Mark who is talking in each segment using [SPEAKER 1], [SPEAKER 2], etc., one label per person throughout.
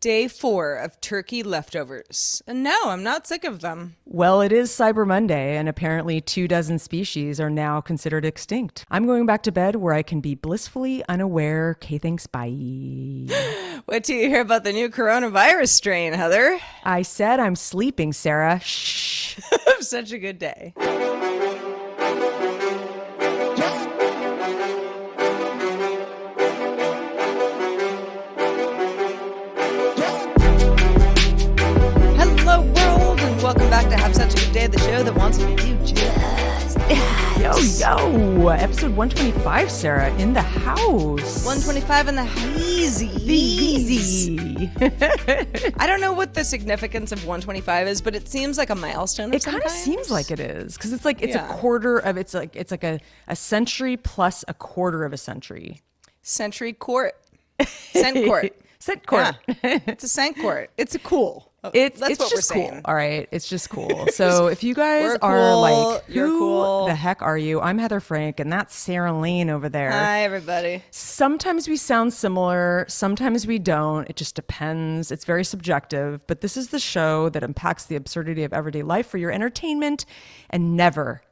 [SPEAKER 1] Day 4 of turkey leftovers. And no, I'm not sick of them.
[SPEAKER 2] Well, it is Cyber Monday, and apparently 24 species are now considered extinct. I'm going back to bed where I can be blissfully unaware. Okay, thanks, bye.
[SPEAKER 1] What do you hear about the new coronavirus strain, Heather?
[SPEAKER 2] I said I'm sleeping, Sarah. Shh.
[SPEAKER 1] Such a good day. Welcome back to Have Such a Good Day, the show that wants you to do just that.
[SPEAKER 2] Yo, episode 125, Sarah, in the house.
[SPEAKER 1] 125 in the hazy.
[SPEAKER 2] Easy.
[SPEAKER 1] I don't know what the significance of 125 is, but it seems like a milestone.
[SPEAKER 2] It kind of seems like it is, because it's like a quarter of it's like a century plus a quarter of a century.
[SPEAKER 1] Century court, cent court,
[SPEAKER 2] cent court.
[SPEAKER 1] Yeah. It's a cent court. It's a cool.
[SPEAKER 2] It's
[SPEAKER 1] what we're
[SPEAKER 2] just
[SPEAKER 1] saying.
[SPEAKER 2] Cool. All right. It's just cool. So if you guys
[SPEAKER 1] cool,
[SPEAKER 2] are like,
[SPEAKER 1] you're cool.
[SPEAKER 2] The heck are you? I'm Heather Frank, and that's Sarah Lane over there.
[SPEAKER 1] Hi, everybody.
[SPEAKER 2] Sometimes we sound similar. Sometimes we don't. It just depends. It's very subjective. But this is the show that unpacks the absurdity of everyday life for your entertainment. And never,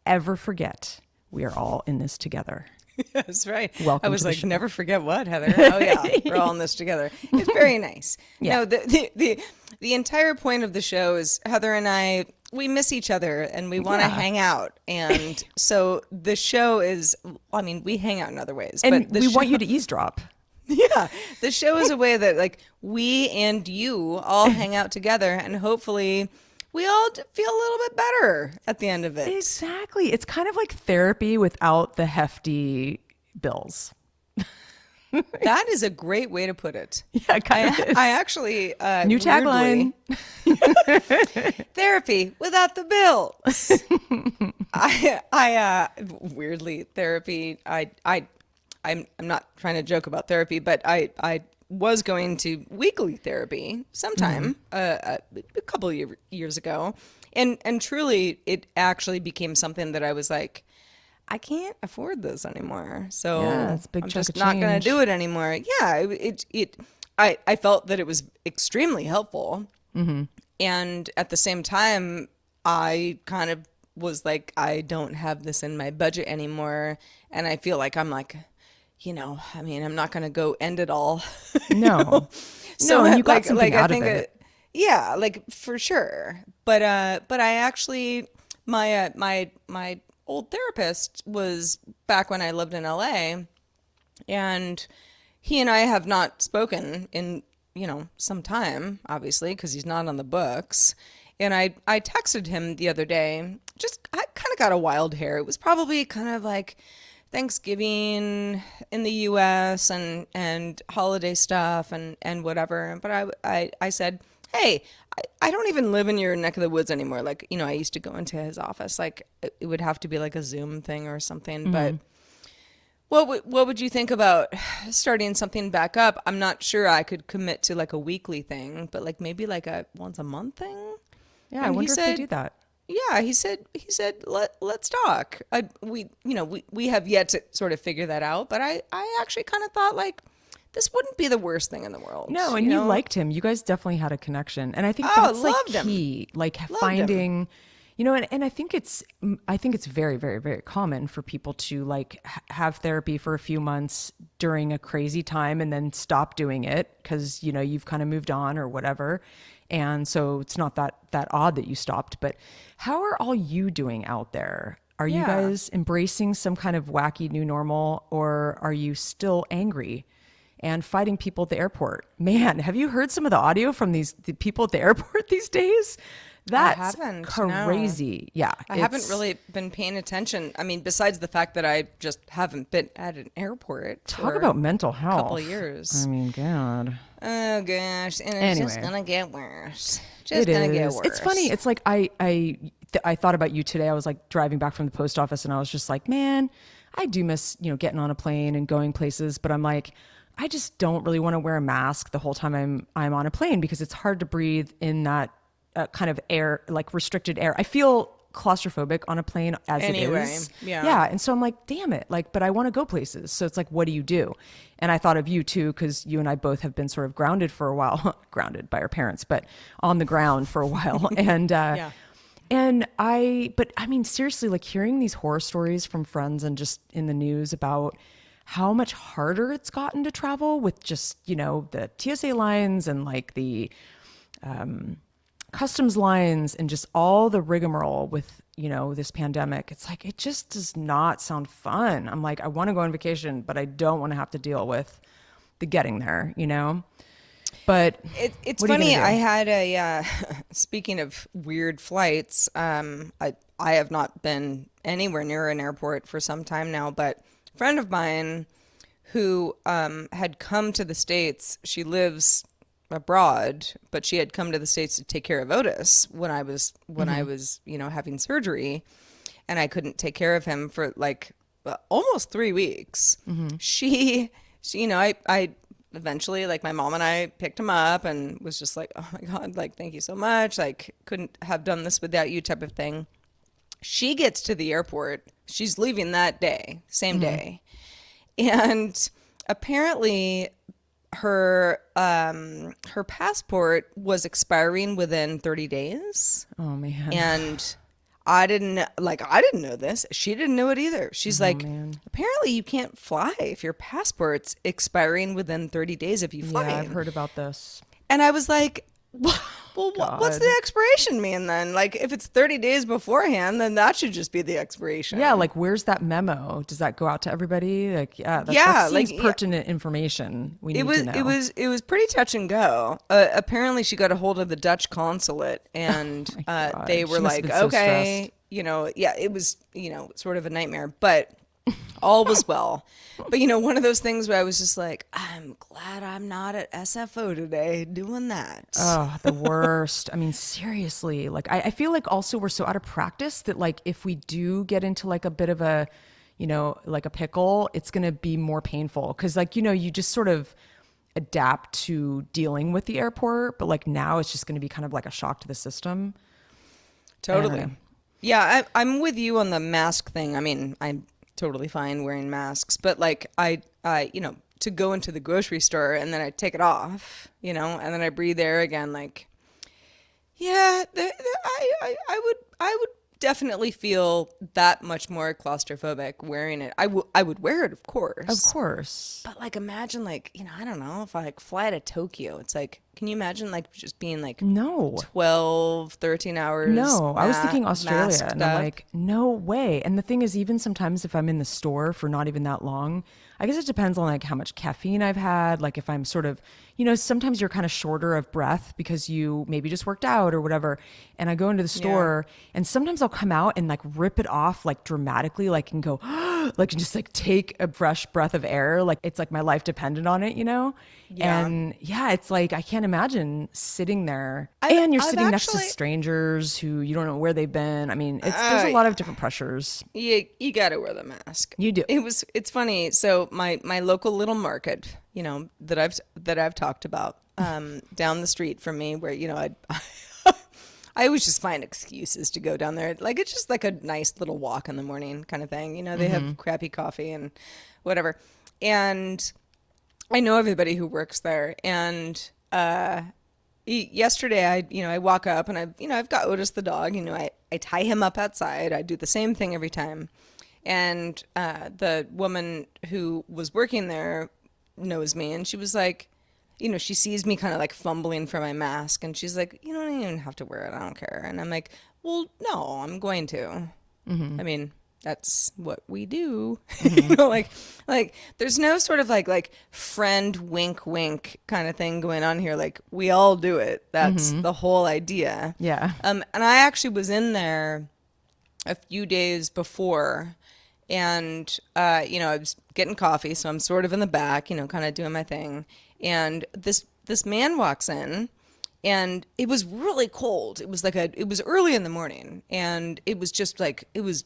[SPEAKER 2] ever forget, we are all in this together.
[SPEAKER 1] That's right.
[SPEAKER 2] Welcome.
[SPEAKER 1] I was
[SPEAKER 2] to
[SPEAKER 1] like,
[SPEAKER 2] the show.
[SPEAKER 1] never forget what, Heather. Oh yeah, we're all in this together. It's very nice.
[SPEAKER 2] Yeah.
[SPEAKER 1] No, the entire point of the show is Heather and I. We miss each other and we want to hang out, and so the show is. I mean, we hang out in other ways,
[SPEAKER 2] And
[SPEAKER 1] but
[SPEAKER 2] we want you to eavesdrop.
[SPEAKER 1] Yeah, the show is a way that like we and you all hang out together, and hopefully we all feel a little bit better at the end of it.
[SPEAKER 2] Exactly. It's kind of like therapy without the hefty bills.
[SPEAKER 1] That is a great way to put it.
[SPEAKER 2] Yeah, it kind of is.
[SPEAKER 1] I actually
[SPEAKER 2] New tagline.
[SPEAKER 1] Therapy without the bills. I weirdly therapy. I'm not trying to joke about therapy, but I was going to weekly therapy sometime a couple of years ago, and truly it actually became something that I was like, I can't afford this anymore, so
[SPEAKER 2] it's a big
[SPEAKER 1] I'm
[SPEAKER 2] chunk
[SPEAKER 1] just
[SPEAKER 2] of
[SPEAKER 1] not going
[SPEAKER 2] change.
[SPEAKER 1] to do it anymore. Yeah, I felt that it was extremely helpful, and at the same time, I kind of was like, I don't have this in my budget anymore, and I feel like I'm like, I mean, I'm not going to go end it all.
[SPEAKER 2] No.
[SPEAKER 1] So
[SPEAKER 2] no, you got something out of it.
[SPEAKER 1] Yeah, like for sure. But I actually, my old therapist was back when I lived in LA, and he and I have not spoken in, some time, obviously, because he's not on the books. And I texted him the other day, I kind of got a wild hair. It was probably kind of like Thanksgiving in the US and holiday stuff and whatever. But I said, hey, I don't even live in your neck of the woods anymore. Like, I used to go into his office. Like, it would have to be like a Zoom thing or something. But what would you think about starting something back up? I'm not sure I could commit to like a weekly thing, but like maybe like a once a month thing.
[SPEAKER 2] Yeah, I wonder if they do that.
[SPEAKER 1] Yeah, he said let's talk. We have yet to sort of figure that out, but I actually kind of thought like this wouldn't be the worst thing in the world.
[SPEAKER 2] No, and you liked him. You guys definitely had a connection, and I think that's like key. Like finding, and I think it's very, very, very common for people to like have therapy for a few months during a crazy time and then stop doing it because you've kind of moved on or whatever. And so it's not that odd that you stopped. But how are all you doing out there? Are you guys embracing some kind of wacky new normal, or are you still angry and fighting people at the airport? Man, have you heard some of the audio from the people at the airport these days? That's crazy.
[SPEAKER 1] No.
[SPEAKER 2] Yeah.
[SPEAKER 1] I haven't really been paying attention. I mean, besides the fact that I just haven't been at an airport.
[SPEAKER 2] Talk about mental health.
[SPEAKER 1] A couple of years.
[SPEAKER 2] I mean, God.
[SPEAKER 1] Oh gosh, and it's just gonna get worse. Get worse.
[SPEAKER 2] It's funny. It's like I thought about you today. I was like driving back from the post office, and I was just like, man, I do miss getting on a plane and going places, but I'm like, I just don't really want to wear a mask the whole time I'm on a plane because it's hard to breathe in that kind of air, like restricted air. I feel claustrophobic on a plane as it
[SPEAKER 1] Anyway,
[SPEAKER 2] is.
[SPEAKER 1] yeah.
[SPEAKER 2] Yeah. And so I'm like, damn it. Like, but I want to go places. So it's like, what do you do? And I thought of you too, because you and I both have been sort of grounded for a while, grounded by our parents, but on the ground for a while.
[SPEAKER 1] Yeah.
[SPEAKER 2] But I mean, seriously, like hearing these horror stories from friends and just in the news about how much harder it's gotten to travel with just, you know, the TSA lines and like the customs lines and just all the rigmarole with, you know, this pandemic. It's like, it just does not sound fun. I'm like, I want to go on vacation, but I don't want to have to deal with the getting there, you know? But
[SPEAKER 1] It's
[SPEAKER 2] what are you
[SPEAKER 1] funny.
[SPEAKER 2] gonna
[SPEAKER 1] I
[SPEAKER 2] do?
[SPEAKER 1] had a speaking of weird flights. I have not been anywhere near an airport for some time now, but a friend of mine who had come to the States. She lives abroad, but she had come to the States to take care of Otis when I was having surgery, and I couldn't take care of him for like almost 3 weeks. She, I eventually, like, my mom and I picked him up and was just like, oh my God, like, thank you so much. Like, couldn't have done this without you, type of thing. She gets to the airport. She's leaving that day, same day. And apparently her passport was expiring within 30 days.
[SPEAKER 2] Oh man.
[SPEAKER 1] And I didn't know this. She didn't know it either. She's
[SPEAKER 2] Oh
[SPEAKER 1] like,
[SPEAKER 2] man.
[SPEAKER 1] apparently you can't fly if your passport's expiring within 30 days of you
[SPEAKER 2] Yeah, I've
[SPEAKER 1] flying.
[SPEAKER 2] heard about this.
[SPEAKER 1] And I was like, well, what's
[SPEAKER 2] God.
[SPEAKER 1] the expiration mean then? Like, if it's 30 days beforehand, then that should just be the expiration.
[SPEAKER 2] Yeah, like where's that memo? Does that go out to everybody? Like, yeah, that
[SPEAKER 1] Yeah, like,
[SPEAKER 2] seems
[SPEAKER 1] yeah,
[SPEAKER 2] pertinent information we
[SPEAKER 1] it
[SPEAKER 2] need to
[SPEAKER 1] was it
[SPEAKER 2] know.
[SPEAKER 1] was it was pretty touch and go. Apparently, she got a hold of the Dutch consulate, and
[SPEAKER 2] My
[SPEAKER 1] they
[SPEAKER 2] God,
[SPEAKER 1] were
[SPEAKER 2] she must have
[SPEAKER 1] like,
[SPEAKER 2] been so
[SPEAKER 1] okay,
[SPEAKER 2] stressed.
[SPEAKER 1] yeah, it was sort of a nightmare, but all was well. But one of those things where I was just like, I'm glad I'm not at SFO today doing that.
[SPEAKER 2] Oh, the worst. I mean, seriously, like I feel like also we're so out of practice that like if we do get into like a bit of a, like a pickle, it's going to be more painful because like, you just sort of adapt to dealing with the airport, but like now it's just going to be kind of like a shock to the system. I don't
[SPEAKER 1] Totally.
[SPEAKER 2] know.
[SPEAKER 1] Yeah, I'm with you on the mask thing. I mean, I'm totally fine wearing masks, but like to go into the grocery store and then I take it off, and then I breathe air again. Like, yeah, I would definitely feel that much more claustrophobic wearing it. I would wear it, of
[SPEAKER 2] Of
[SPEAKER 1] course.
[SPEAKER 2] course.
[SPEAKER 1] But like imagine like, I don't know, if I like fly to Tokyo, it's like, can you imagine like just being like
[SPEAKER 2] No.
[SPEAKER 1] 12, 13 hours
[SPEAKER 2] No, I was thinking Australia
[SPEAKER 1] masked
[SPEAKER 2] and I'm
[SPEAKER 1] up?
[SPEAKER 2] like, no way. And the thing is, even sometimes if I'm in the store for not even that long, I guess it depends on like how much caffeine I've had. Like if I'm sort of, sometimes you're kind of shorter of breath because you maybe just worked out or whatever. And I go into the
[SPEAKER 1] Yeah.
[SPEAKER 2] store and sometimes I'll come out and like rip it off like dramatically, like and go, like and just like take a fresh breath of air. Like it's like my life depended on it,
[SPEAKER 1] Yeah.
[SPEAKER 2] And yeah, it's like I can't imagine sitting there
[SPEAKER 1] I've
[SPEAKER 2] and you're
[SPEAKER 1] I've
[SPEAKER 2] sitting next to
[SPEAKER 1] actually
[SPEAKER 2] strangers who you don't know where they've been. I mean, there's a lot of different pressures.
[SPEAKER 1] you got to wear the mask.
[SPEAKER 2] You do.
[SPEAKER 1] It's funny. So my local little market, that I've talked about, down the street from me, where I always just find excuses to go down there. Like it's just like a nice little walk in the morning kind of thing. They have crappy coffee and whatever, and I know everybody who works there. And yesterday, I walk up and I've got Otis the dog. I tie him up outside. I do the same thing every time. And the woman who was working there knows me, and she was like, she sees me kind of like fumbling for my mask, and she's like, you don't even have to wear it. I don't care. And I'm like, well, no, I'm going to. I mean, that's what we do. Like there's no sort of like friend wink wink kind of thing going on here. Like we all do it. That's the whole idea.
[SPEAKER 2] Yeah.
[SPEAKER 1] And I actually was in there a few days before, and I was getting coffee, so I'm sort of in the back, kind of doing my thing. And this man walks in, and it was really cold. It was early in the morning, and it was just like it was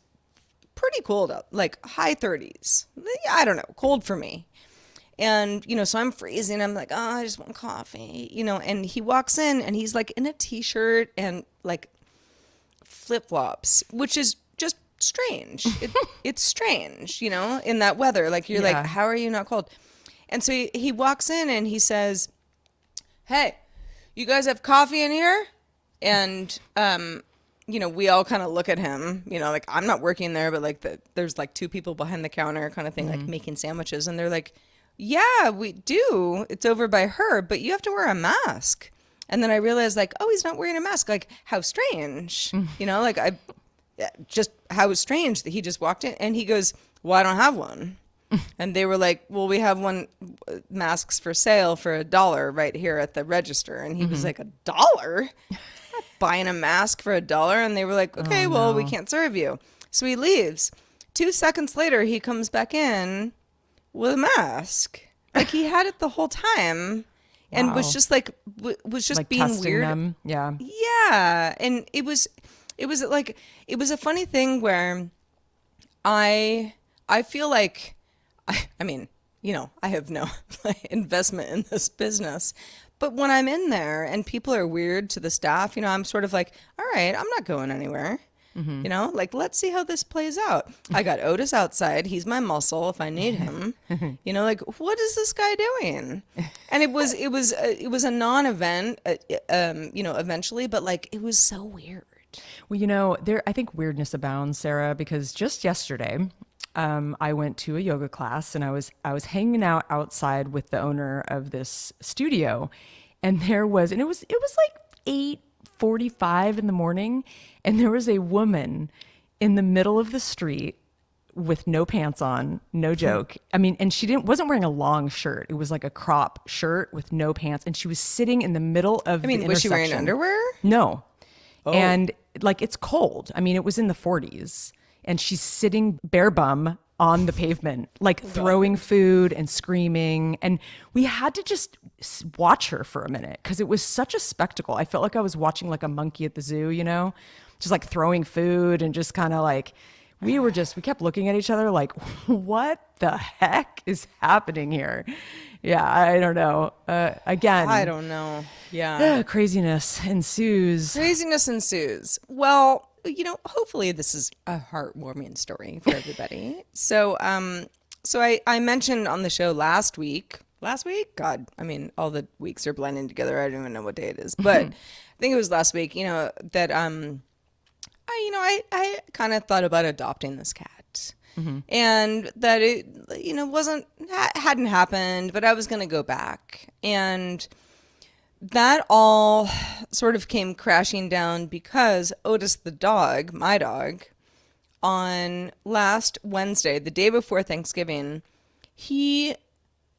[SPEAKER 1] pretty cold out, like high 30s. I don't know, cold for me. And, so I'm freezing. I'm like, oh, I just want coffee, and he walks in and he's like in a t-shirt and like flip-flops, which is just strange. It's strange, you know, in that weather. Like you're like, how are you not cold? And so he walks in and he says, "Hey, you guys have coffee in here?" And you know, we all kind of look at him, you know, like I'm not working there, but like there's like two people behind the counter kind of thing, like making sandwiches. And they're like, "Yeah, we do. It's over by her, but you have to wear a mask." And then I realized like, oh, he's not wearing a mask. Like how strange, you know, like just how strange that he just walked in and he goes, "Well, I don't have one." And they were like, "Well, we have one masks for sale for $1 right here at the register." And he was like, $1? Buying a mask for $1? And they were like, "Okay, well, we can't serve you." So he leaves. 2 seconds later, he comes back in with a mask. Like he had it the whole time and was just like, was just
[SPEAKER 2] like
[SPEAKER 1] being
[SPEAKER 2] testing
[SPEAKER 1] weird.
[SPEAKER 2] them. Yeah.
[SPEAKER 1] Yeah. And it was like, it was a funny thing where I feel like, I mean, you know, I have no investment in this business. But when I'm in there and people are weird to the staff, you know, I'm sort of like, all right, I'm not going anywhere. You know, like, let's see how this plays out. I got Otis outside. He's my muscle if I need him. You know, like, what is this guy doing? And it was a non-event, you know, eventually, but like, it was so weird.
[SPEAKER 2] Well, you know, I think weirdness abounds, Sarah, because just yesterday, I went to a yoga class and I was hanging out outside with the owner of this studio, and it was like 8:45 in the morning, and there was a woman in the middle of the street with no pants on, no joke. I mean, and she wasn't wearing a long shirt. It was like a crop shirt with no pants, and she was sitting in the middle of the intersection.
[SPEAKER 1] Was she wearing underwear?
[SPEAKER 2] No. And like it's cold. I mean, it was in the 40s, and she's sitting bare bum on the pavement, like throwing food and screaming. And we had to just watch her for a minute because it was such a spectacle. I felt like I was watching like a monkey at the zoo, you know, just like throwing food and just kind of like, we kept looking at each other like, what the heck is happening here? Yeah, I don't know. Again,
[SPEAKER 1] I don't know. Yeah.
[SPEAKER 2] Craziness ensues.
[SPEAKER 1] Well, you know, hopefully this is a heartwarming story for everybody. So I mentioned on the show last week, God, I mean, all the weeks are blending together. I don't even know what day it is, but I think it was last week, you know, that, I kind of thought about adopting this cat and that it, you know, hadn't happened, but I was going to go back. And that all sort of came crashing down because Otis the dog, my dog, on last Wednesday, the day before Thanksgiving, he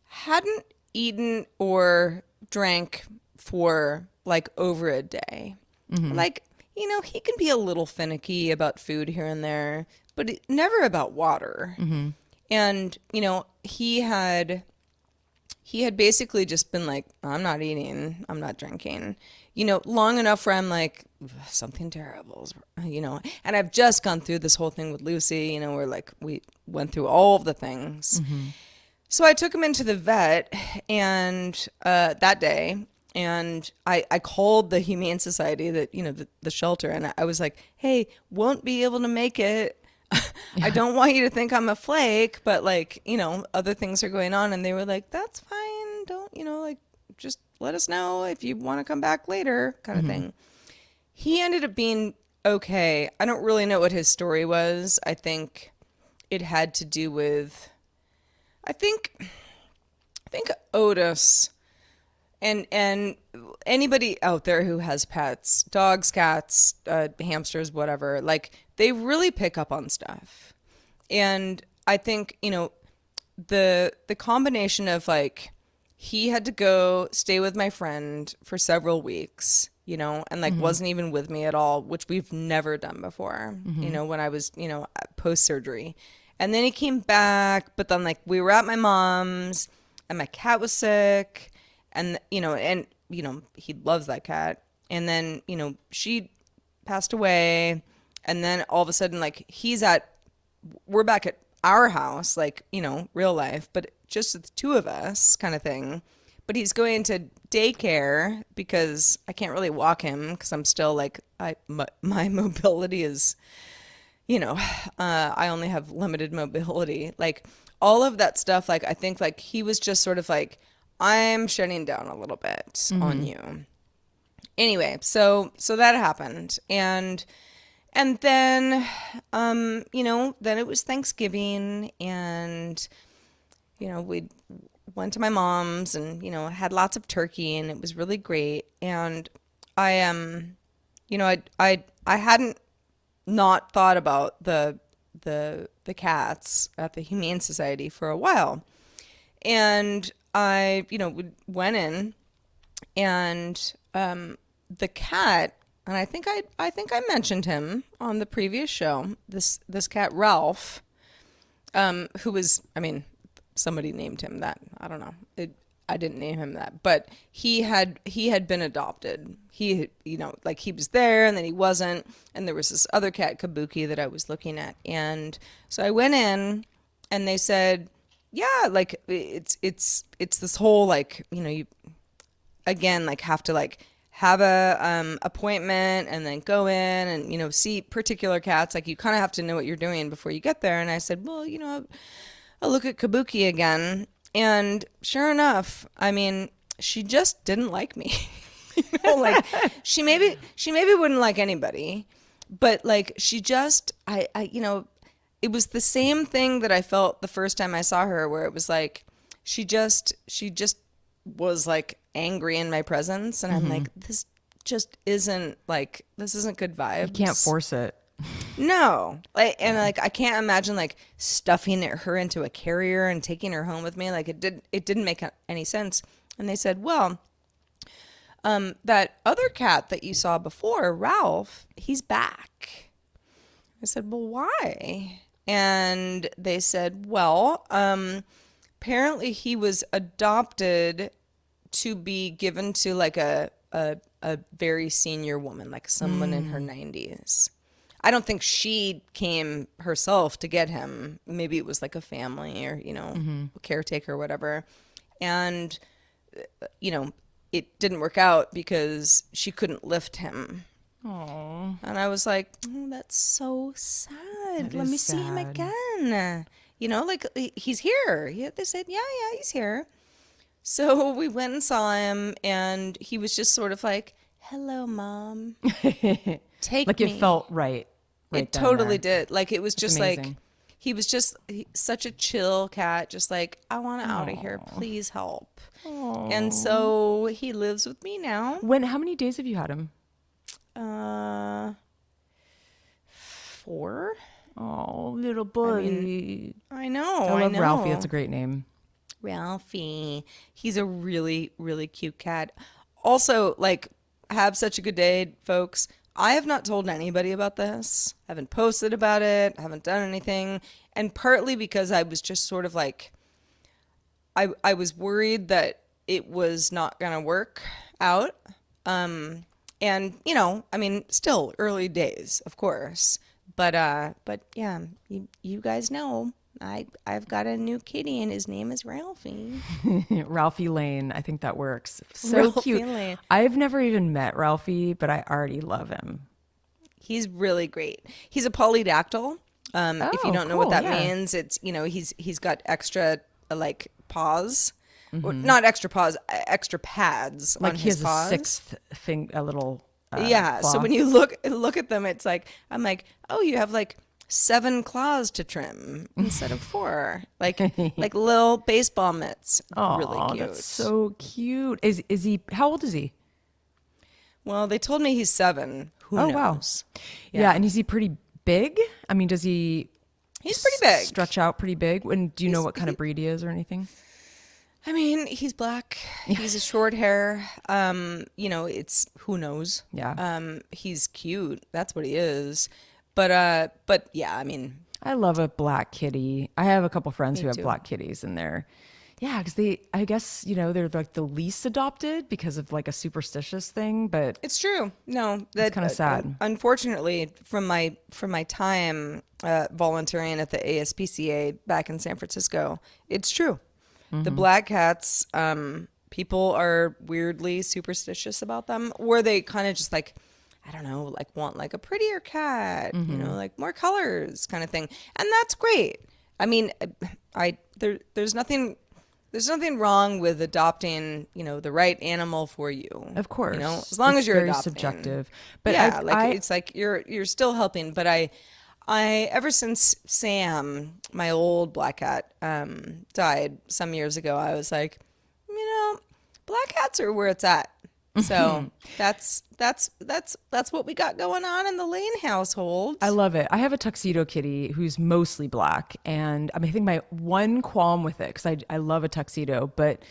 [SPEAKER 1] hadn't eaten or drank for like over a day. Like, you know, he can be a little finicky about food here and there, but never about water. And, you know, he had basically just been like, I'm not eating, I'm not drinking, you know, long enough where I'm like, something terrible, you know. And I've just gone through this whole thing with Lucy, you know, where like we went through all of the things. So I took him into the vet and that day, and I called the Humane Society, that, you know, the shelter, and I was like, hey, won't be able to make it. I don't want you to think I'm a flake, but like, you know, other things are going on. And they were like, that's fine. Don't, you know, like, just let us know if you want to come back later, kind of thing. He ended up being okay. I don't really know what his story was. I think it had to do with, I think Otis and anybody out there who has pets, dogs, cats, hamsters, whatever, like, they really pick up on stuff. And I think, you know, the combination of like, he had to go stay with my friend for several weeks, you know, and like wasn't even with me at all, which we've never done before, you know, when I was, you know, post surgery. And then he came back, but then like we were at my mom's and my cat was sick, and, you know, he loves that cat. And then, you know, she passed away. And then all of a sudden, like, we're back at our house, like, you know, real life, but just the two of us kind of thing. but he's going to daycare because I can't really walk him because I'm still like my mobility is, I only have limited mobility. Like all of that stuff, like I think like he was just sort of like, I'm shutting down a little bit on you. Anyway, so that happened, and then then it was Thanksgiving, and we went to my mom's and had lots of turkey, and it was really great. And I I hadn't not thought about the cats at the Humane Society for a while, and I we went in, and the cat, and I think I mentioned him on the previous show. This cat Ralph, who was, I mean, somebody named him that. I don't know. I didn't name him that, but he had been adopted. He like he was there and then he wasn't, and there was this other cat Kabuki that I was looking at, and so I went in, and they said, yeah, like it's this whole like you again like have to like have a appointment and then go in and see particular cats. Like you kind of have to know what you're doing before you get there. And I said, well, I'll look at Kabuki again. And sure enough, I mean, she just didn't like me. Like she maybe wouldn't like anybody, but like she just I it was the same thing that I felt the first time I saw her, where it was like she just was like angry in my presence, and I'm like, this isn't good vibes.
[SPEAKER 2] You can't force it.
[SPEAKER 1] No, like, and like I can't imagine like stuffing her into a carrier and taking her home with me. Like it didn't make any sense. And they said, well, that other cat that you saw before, Ralph, he's back. I said, well, why? And they said, well, apparently he was adopted to be given to like a very senior woman, like someone in her 90s. I don't think she came herself to get him. Maybe it was like a family or, a caretaker or whatever. And, it didn't work out because she couldn't lift him.
[SPEAKER 2] Aww.
[SPEAKER 1] And I was like, oh, that's so sad. Let me see him again. Like he's here. Yeah, they said, yeah, he's here. So we went and saw him, and he was just sort of like, hello, Mom. Take
[SPEAKER 2] like
[SPEAKER 1] me.
[SPEAKER 2] It felt right.
[SPEAKER 1] It totally did. Like it was just like, he was just such a chill cat, just like, I want out of here. Please help. Aww. And so he lives with me now.
[SPEAKER 2] How many days have you had him?
[SPEAKER 1] 4.
[SPEAKER 2] Oh, little buddy.
[SPEAKER 1] I know.
[SPEAKER 2] I love Ralphie. It's a great name.
[SPEAKER 1] Ralphie. He's a really, really cute cat. Also, like, have such a good day, folks. I have not told anybody about this. I haven't posted about it. I haven't done anything. And partly because I was just sort of like, I was worried that it was not going to work out. And, I mean, still early days, of course. But yeah, you guys know. I've got a new kitty, and his name is Ralphie.
[SPEAKER 2] Ralphie Lane. I think that works. So
[SPEAKER 1] Ralphie
[SPEAKER 2] cute.
[SPEAKER 1] Lane.
[SPEAKER 2] I've never even met Ralphie, but I already love him.
[SPEAKER 1] He's really great. He's a polydactyl. If you don't know what that means, it's he's got extra like paws, well, not extra paws, extra pads
[SPEAKER 2] like
[SPEAKER 1] on
[SPEAKER 2] he
[SPEAKER 1] his
[SPEAKER 2] has
[SPEAKER 1] paws.
[SPEAKER 2] A sixth thing, a little
[SPEAKER 1] yeah.
[SPEAKER 2] claw.
[SPEAKER 1] So when you look at them, it's like I'm like, oh, you have like 7 claws to trim instead of 4, like little baseball mitts.
[SPEAKER 2] Oh,
[SPEAKER 1] really cute.
[SPEAKER 2] That's so cute. Is he? How old is he?
[SPEAKER 1] Well, they told me he's 7. Who knows?
[SPEAKER 2] Wow. Yeah, and is he pretty big? I mean, does he?
[SPEAKER 1] He's pretty big.
[SPEAKER 2] Stretch out pretty big. And do you know what kind of breed he is or anything?
[SPEAKER 1] I mean, he's black. He's a short hair. It's who knows.
[SPEAKER 2] Yeah.
[SPEAKER 1] He's cute. That's what he is. But yeah, I mean,
[SPEAKER 2] I love a black kitty. I have a couple friends who have
[SPEAKER 1] too.
[SPEAKER 2] black kitties, and because I guess, they're like the least adopted because of like a superstitious thing, but
[SPEAKER 1] it's true. No, that's
[SPEAKER 2] kind of sad.
[SPEAKER 1] Unfortunately, from my time volunteering at the ASPCA back in San Francisco, it's true. The black cats, people are weirdly superstitious about them, or they kind of just like, I don't know, like want like a prettier cat, like more colors kind of thing. And that's great. I mean, there's nothing wrong with adopting, the right animal for you.
[SPEAKER 2] Of
[SPEAKER 1] As
[SPEAKER 2] course,
[SPEAKER 1] long as
[SPEAKER 2] it's
[SPEAKER 1] you're
[SPEAKER 2] very
[SPEAKER 1] adopting.
[SPEAKER 2] subjective. But
[SPEAKER 1] Yeah, like
[SPEAKER 2] I
[SPEAKER 1] it's like you're still helping. But I ever since Sam, my old black cat, died some years ago, I was like, black cats are where it's at. So that's what we got going on in the Lane household.
[SPEAKER 2] I love it. I have a tuxedo kitty who's mostly black, and I think my one qualm with it, because I love a tuxedo, but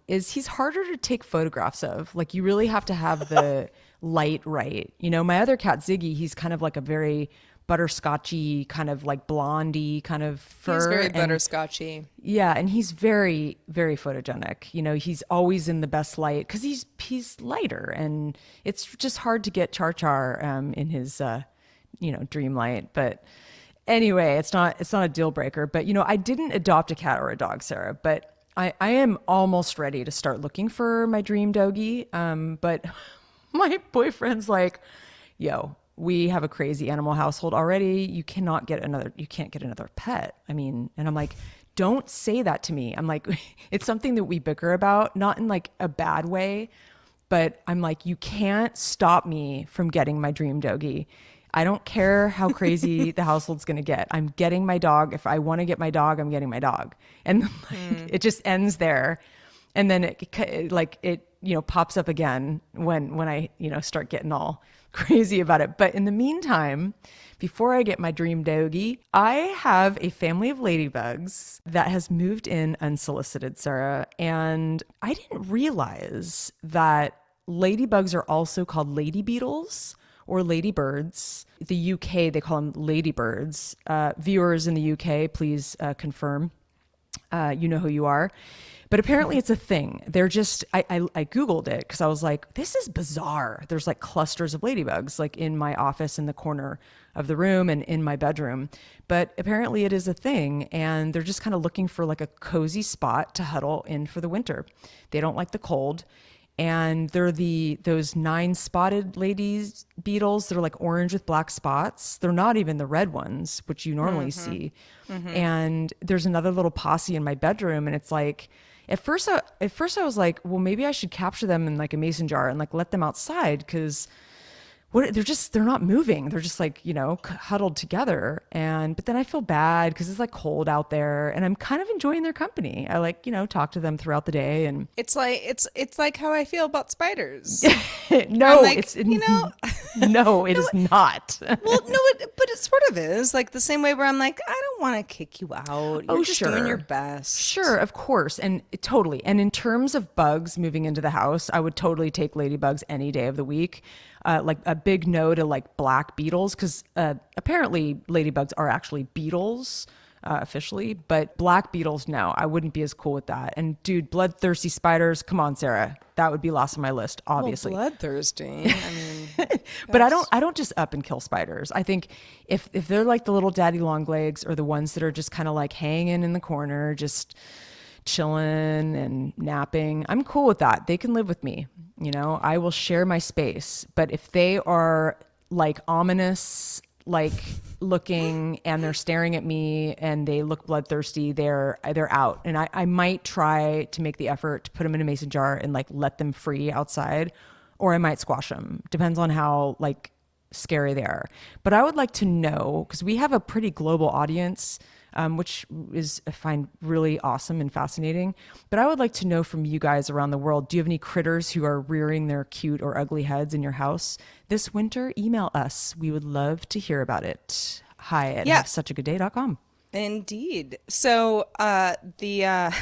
[SPEAKER 2] is he's harder to take photographs of. Like you really have to have the light right. My other cat Ziggy, he's kind of like a very butterscotchy kind of like blondie kind of fur.
[SPEAKER 1] He's very
[SPEAKER 2] and
[SPEAKER 1] butterscotchy.
[SPEAKER 2] Yeah, and he's very, very photogenic. He's always in the best light because he's lighter, and it's just hard to get Char Char in his dream light. But anyway, it's not a deal breaker. But I didn't adopt a cat or a dog, Sarah. But I am almost ready to start looking for my dream doggy. But my boyfriend's like, yo, we have a crazy animal household already. You can't get another pet. I mean, and I'm like, don't say that to me. I'm like, it's something that we bicker about, not in like a bad way, but I'm like, you can't stop me from getting my dream doggy. I don't care how crazy the household's going to get. I'm getting my dog. If I want to get my dog, I'm getting my dog. And like, it just ends there. And then it pops up again when I, start getting all crazy about it. But in the meantime, before I get my dream doggy, I have a family of ladybugs that has moved in unsolicited, Sarah. And I didn't realize that ladybugs are also called lady beetles or ladybirds. The UK, they call them ladybirds. Viewers in the UK, please confirm. You know who you are. But apparently it's a thing. They're just, I Googled it because I was like, this is bizarre. There's like clusters of ladybugs like in my office in the corner of the room and in my bedroom. But apparently it is a thing, and they're just kind of looking for like a cozy spot to huddle in for the winter. They don't like the cold. And they're those 9-spotted ladies beetles. They're like orange with black spots. They're not even the red ones, which you normally see. And there's another little posse in my bedroom, and it's like, at first I was like, well, maybe I should capture them in like a mason jar and like let them outside, because they're not moving. They're just like, huddled together. But then I feel bad because it's like cold out there, and I'm kind of enjoying their company. I like, talk to them throughout the day, and
[SPEAKER 1] It's like how I feel about spiders.
[SPEAKER 2] no,
[SPEAKER 1] I'm like,
[SPEAKER 2] it's no, it is not.
[SPEAKER 1] Well, no, but it sort of is like the same way where I'm like, I don't want to kick you out. You're just doing your best.
[SPEAKER 2] Sure, of course. And totally. And in terms of bugs moving into the house, I would totally take ladybugs any day of the week. Like a big no to like black beetles, because apparently ladybugs are actually beetles officially, but black beetles, no, I wouldn't be as cool with that. And dude, bloodthirsty spiders, come on, Sarah, that would be last on my list, obviously.
[SPEAKER 1] Well, bloodthirsty. I mean,
[SPEAKER 2] but I don't just up and kill spiders. I think if they're like the little daddy long legs, or the ones that are just kind of like hanging in the corner, just chilling and napping, I'm cool with that. They can live with me. I will share my space. But if they are like ominous, like looking, and they're staring at me and they look bloodthirsty, they're out. And I might try to make the effort to put them in a mason jar and like let them free outside, or I might squash them. Depends on how like scary they are. But I would like to know, because we have a pretty global audience, which I find really awesome and fascinating. But I would like to know from you guys around the world, do you have any critters who are rearing their cute or ugly heads in your house this winter? Email us. We would love to hear about it. Hi at havesuchagoodday.com.
[SPEAKER 1] Indeed. So the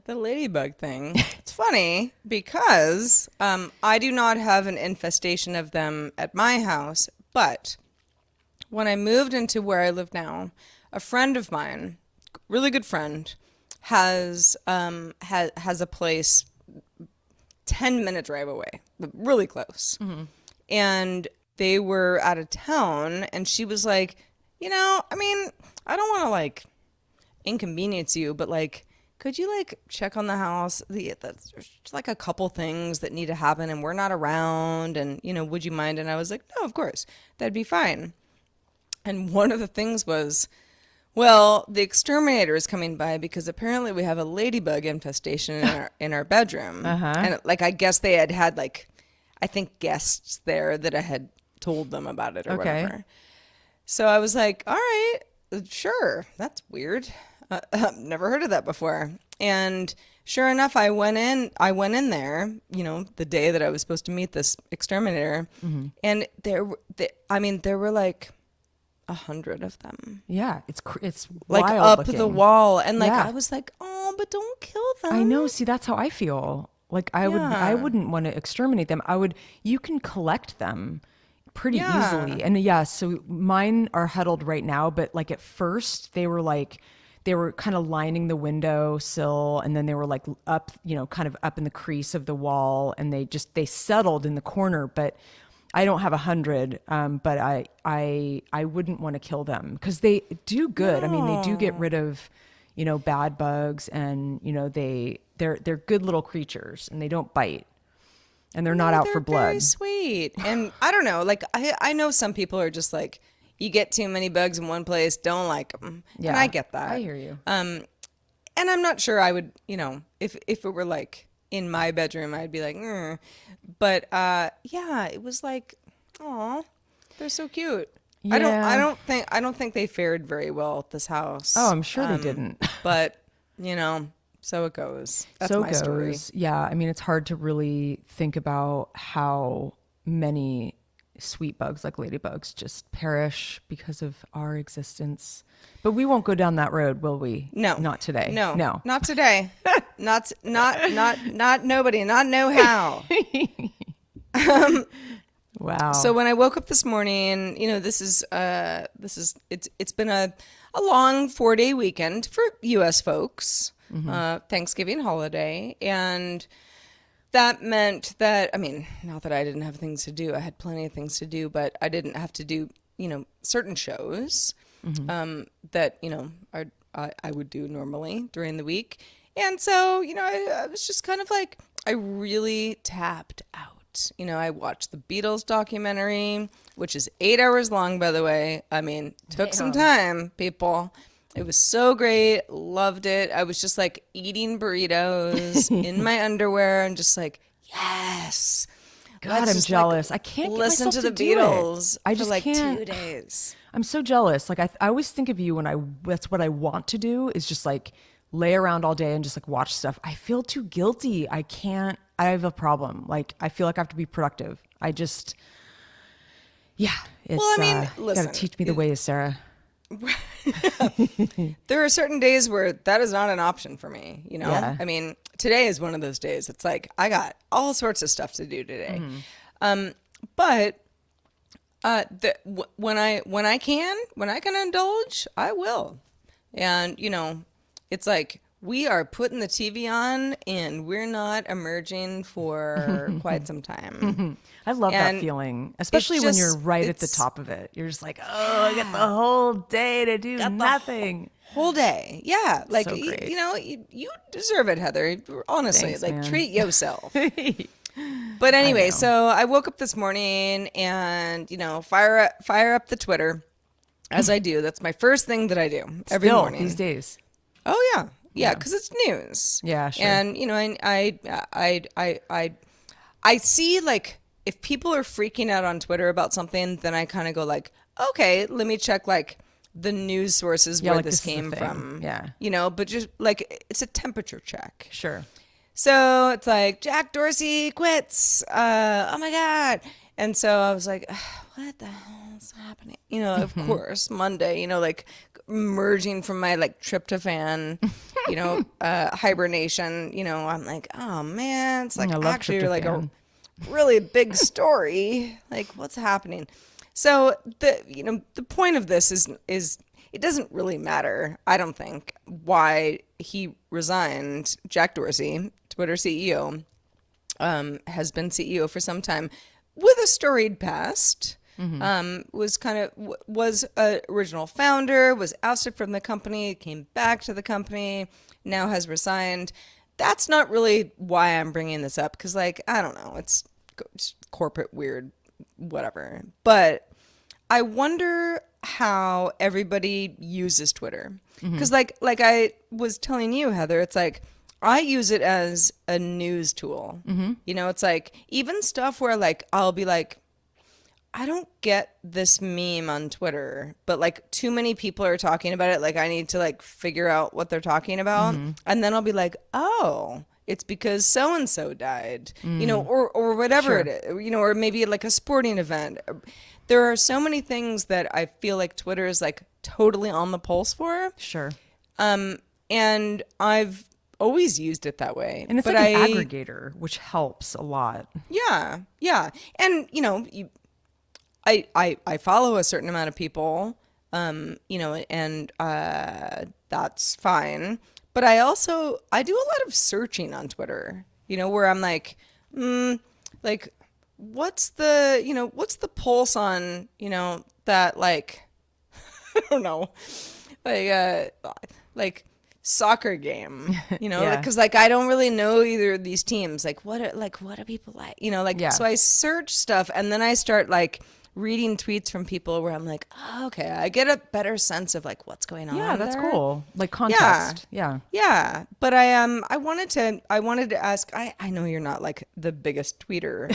[SPEAKER 1] the ladybug thing, it's funny because I do not have an infestation of them at my house, but when I moved into where I live now, a friend of mine, really good friend, has a place 10-minute drive away, really close. And they were out of town, and she was like, I mean, I don't want to like inconvenience you, but like, could you like check on the house? There's like a couple things that need to happen and we're not around and, would you mind? And I was like, no, of course, that'd be fine. And one of the things was, well, the exterminator is coming by because apparently we have a ladybug infestation in our bedroom. And like, I guess they had like, I think guests there that I had told them about it or whatever. So I was like, all right, sure. That's weird. I've never heard of that before. And sure enough, I went in there, the day that I was supposed to meet this exterminator. And there were like 100 of them.
[SPEAKER 2] Yeah, it's
[SPEAKER 1] like
[SPEAKER 2] wild
[SPEAKER 1] up
[SPEAKER 2] looking.
[SPEAKER 1] the wall. And like, I was like, oh, but don't kill them.
[SPEAKER 2] I know. See, that's how I feel. Like I wouldn't want to exterminate them. You can collect them pretty easily. And so mine are huddled right now, but like at first they were kind of lining the window sill, and then they were like up, kind of up in the crease of the wall, and they settled in the corner. But I don't have 100, but I wouldn't want to kill them because they do good. No. I mean, they do get rid of, bad bugs, and they're good little creatures, and they don't bite, and they're not out for blood.
[SPEAKER 1] Very sweet. And I don't know, like I know some people are just like, you get too many bugs in one place, don't like them. Yeah, and I get that.
[SPEAKER 2] I hear you.
[SPEAKER 1] And I'm not sure I would, if it were like in my bedroom, I'd be like, but it was like, aw, they're so cute. Yeah. I don't think they fared very well at this house.
[SPEAKER 2] Oh, I'm sure they didn't.
[SPEAKER 1] But so it goes. That's my story.
[SPEAKER 2] Yeah, I mean, it's hard to really think about how many sweet bugs like ladybugs just perish because of our existence. But we won't go down that road, will we?
[SPEAKER 1] No.
[SPEAKER 2] Not today.
[SPEAKER 1] No. Not today. not nobody, not no how.
[SPEAKER 2] Wow.
[SPEAKER 1] So when I woke up this morning, it's been a long 4-day weekend for US folks, Thanksgiving holiday, and that meant that, I mean, not that I didn't have things to do. I had plenty of things to do, but I didn't have to do, certain shows that, I would do normally during the week. And so, I was just kind of like, I really tapped out. I watched the Beatles documentary, which is 8 hours long, by the way. I mean, took some time, people. It was so great. Loved it. I was just like eating burritos in my underwear and just like, yes.
[SPEAKER 2] God, I'm jealous. I can't
[SPEAKER 1] listen to the Beatles.
[SPEAKER 2] I just
[SPEAKER 1] for like
[SPEAKER 2] can't.
[SPEAKER 1] 2 days.
[SPEAKER 2] I'm so jealous. Like I always think of you when that's what I want to do is just like lay around all day and just like watch stuff. I feel too guilty. I can't. I have a problem. Like I feel like I have to be productive. It's
[SPEAKER 1] Well, I mean, listen,
[SPEAKER 2] gotta teach me the ways, Sarah.
[SPEAKER 1] There are certain days where that is not an option for me,
[SPEAKER 2] Yeah.
[SPEAKER 1] I mean, today is one of those days. It's like I got all sorts of stuff to do today. But when I can indulge, I will. And it's like we are putting the TV on and we're not emerging for quite some time.
[SPEAKER 2] I love that feeling, especially when you're right at the top of it. You're just like, oh, I got the whole day to do nothing.
[SPEAKER 1] Whole day. Yeah. Like,
[SPEAKER 2] So great.
[SPEAKER 1] you deserve it, Heather. Honestly,
[SPEAKER 2] Thanks,
[SPEAKER 1] like
[SPEAKER 2] man.
[SPEAKER 1] treat yourself. But anyway, so I woke up this morning and, fire up the Twitter as I do. That's my first thing that I do every morning.
[SPEAKER 2] These days.
[SPEAKER 1] Oh, yeah. Yeah, because it's news.
[SPEAKER 2] Yeah, sure.
[SPEAKER 1] And, I see, like, if people are freaking out on Twitter about something, then I kind of go like, okay, let me check, like, the news sources where
[SPEAKER 2] like,
[SPEAKER 1] this
[SPEAKER 2] this is the
[SPEAKER 1] came
[SPEAKER 2] thing.
[SPEAKER 1] from.
[SPEAKER 2] Yeah.
[SPEAKER 1] But just, like, it's a temperature check.
[SPEAKER 2] Sure.
[SPEAKER 1] So it's like, Jack Dorsey quits. Oh, my God. And so I was like, what the hell is happening? Of course, Monday, like emerging from my like tryptophan, hibernation, I'm like, oh man, it's like actually like a really big story. Like what's happening? So the point of this is it doesn't really matter, I don't think, why he resigned. Jack Dorsey, Twitter CEO, has been CEO for some time with a storied past. was a original founder, was ousted from the company, came back to the company, now has resigned. That's not really why I'm bringing this up, because like I don't know, it's corporate weird, whatever. But I wonder how everybody uses Twitter, because like I was telling you, Heather, it's like I use it as a news tool. You know, it's like even stuff where like I'll be like, I don't get this meme on Twitter, but like too many people are talking about it. Like I need to like figure out what they're talking about. And then I'll be like, oh, it's because so and so died, you know, or whatever it is, you know, or maybe like a sporting event. There are so many things that I feel like Twitter is like totally on the pulse for.
[SPEAKER 2] Sure.
[SPEAKER 1] And I've always used it that way.
[SPEAKER 2] And it's
[SPEAKER 1] but
[SPEAKER 2] like an aggregator, which helps a lot.
[SPEAKER 1] Yeah. Yeah. And, you know, I follow a certain amount of people, you know, and that's fine. But I do a lot of searching on Twitter, you know, where I'm like, like, what's the pulse on, you know, that like, I don't know, like soccer game, you know,
[SPEAKER 2] Yeah.
[SPEAKER 1] because like I don't really know either of these teams. Like what are people like, you know, like so I search stuff and then I start like reading tweets from people where I'm like, oh, okay, I get a better sense of like what's going on.
[SPEAKER 2] Yeah, that's
[SPEAKER 1] there.
[SPEAKER 2] cool. Like context. Yeah.
[SPEAKER 1] Yeah. But I wanted to ask, I know you're not like the biggest tweeter.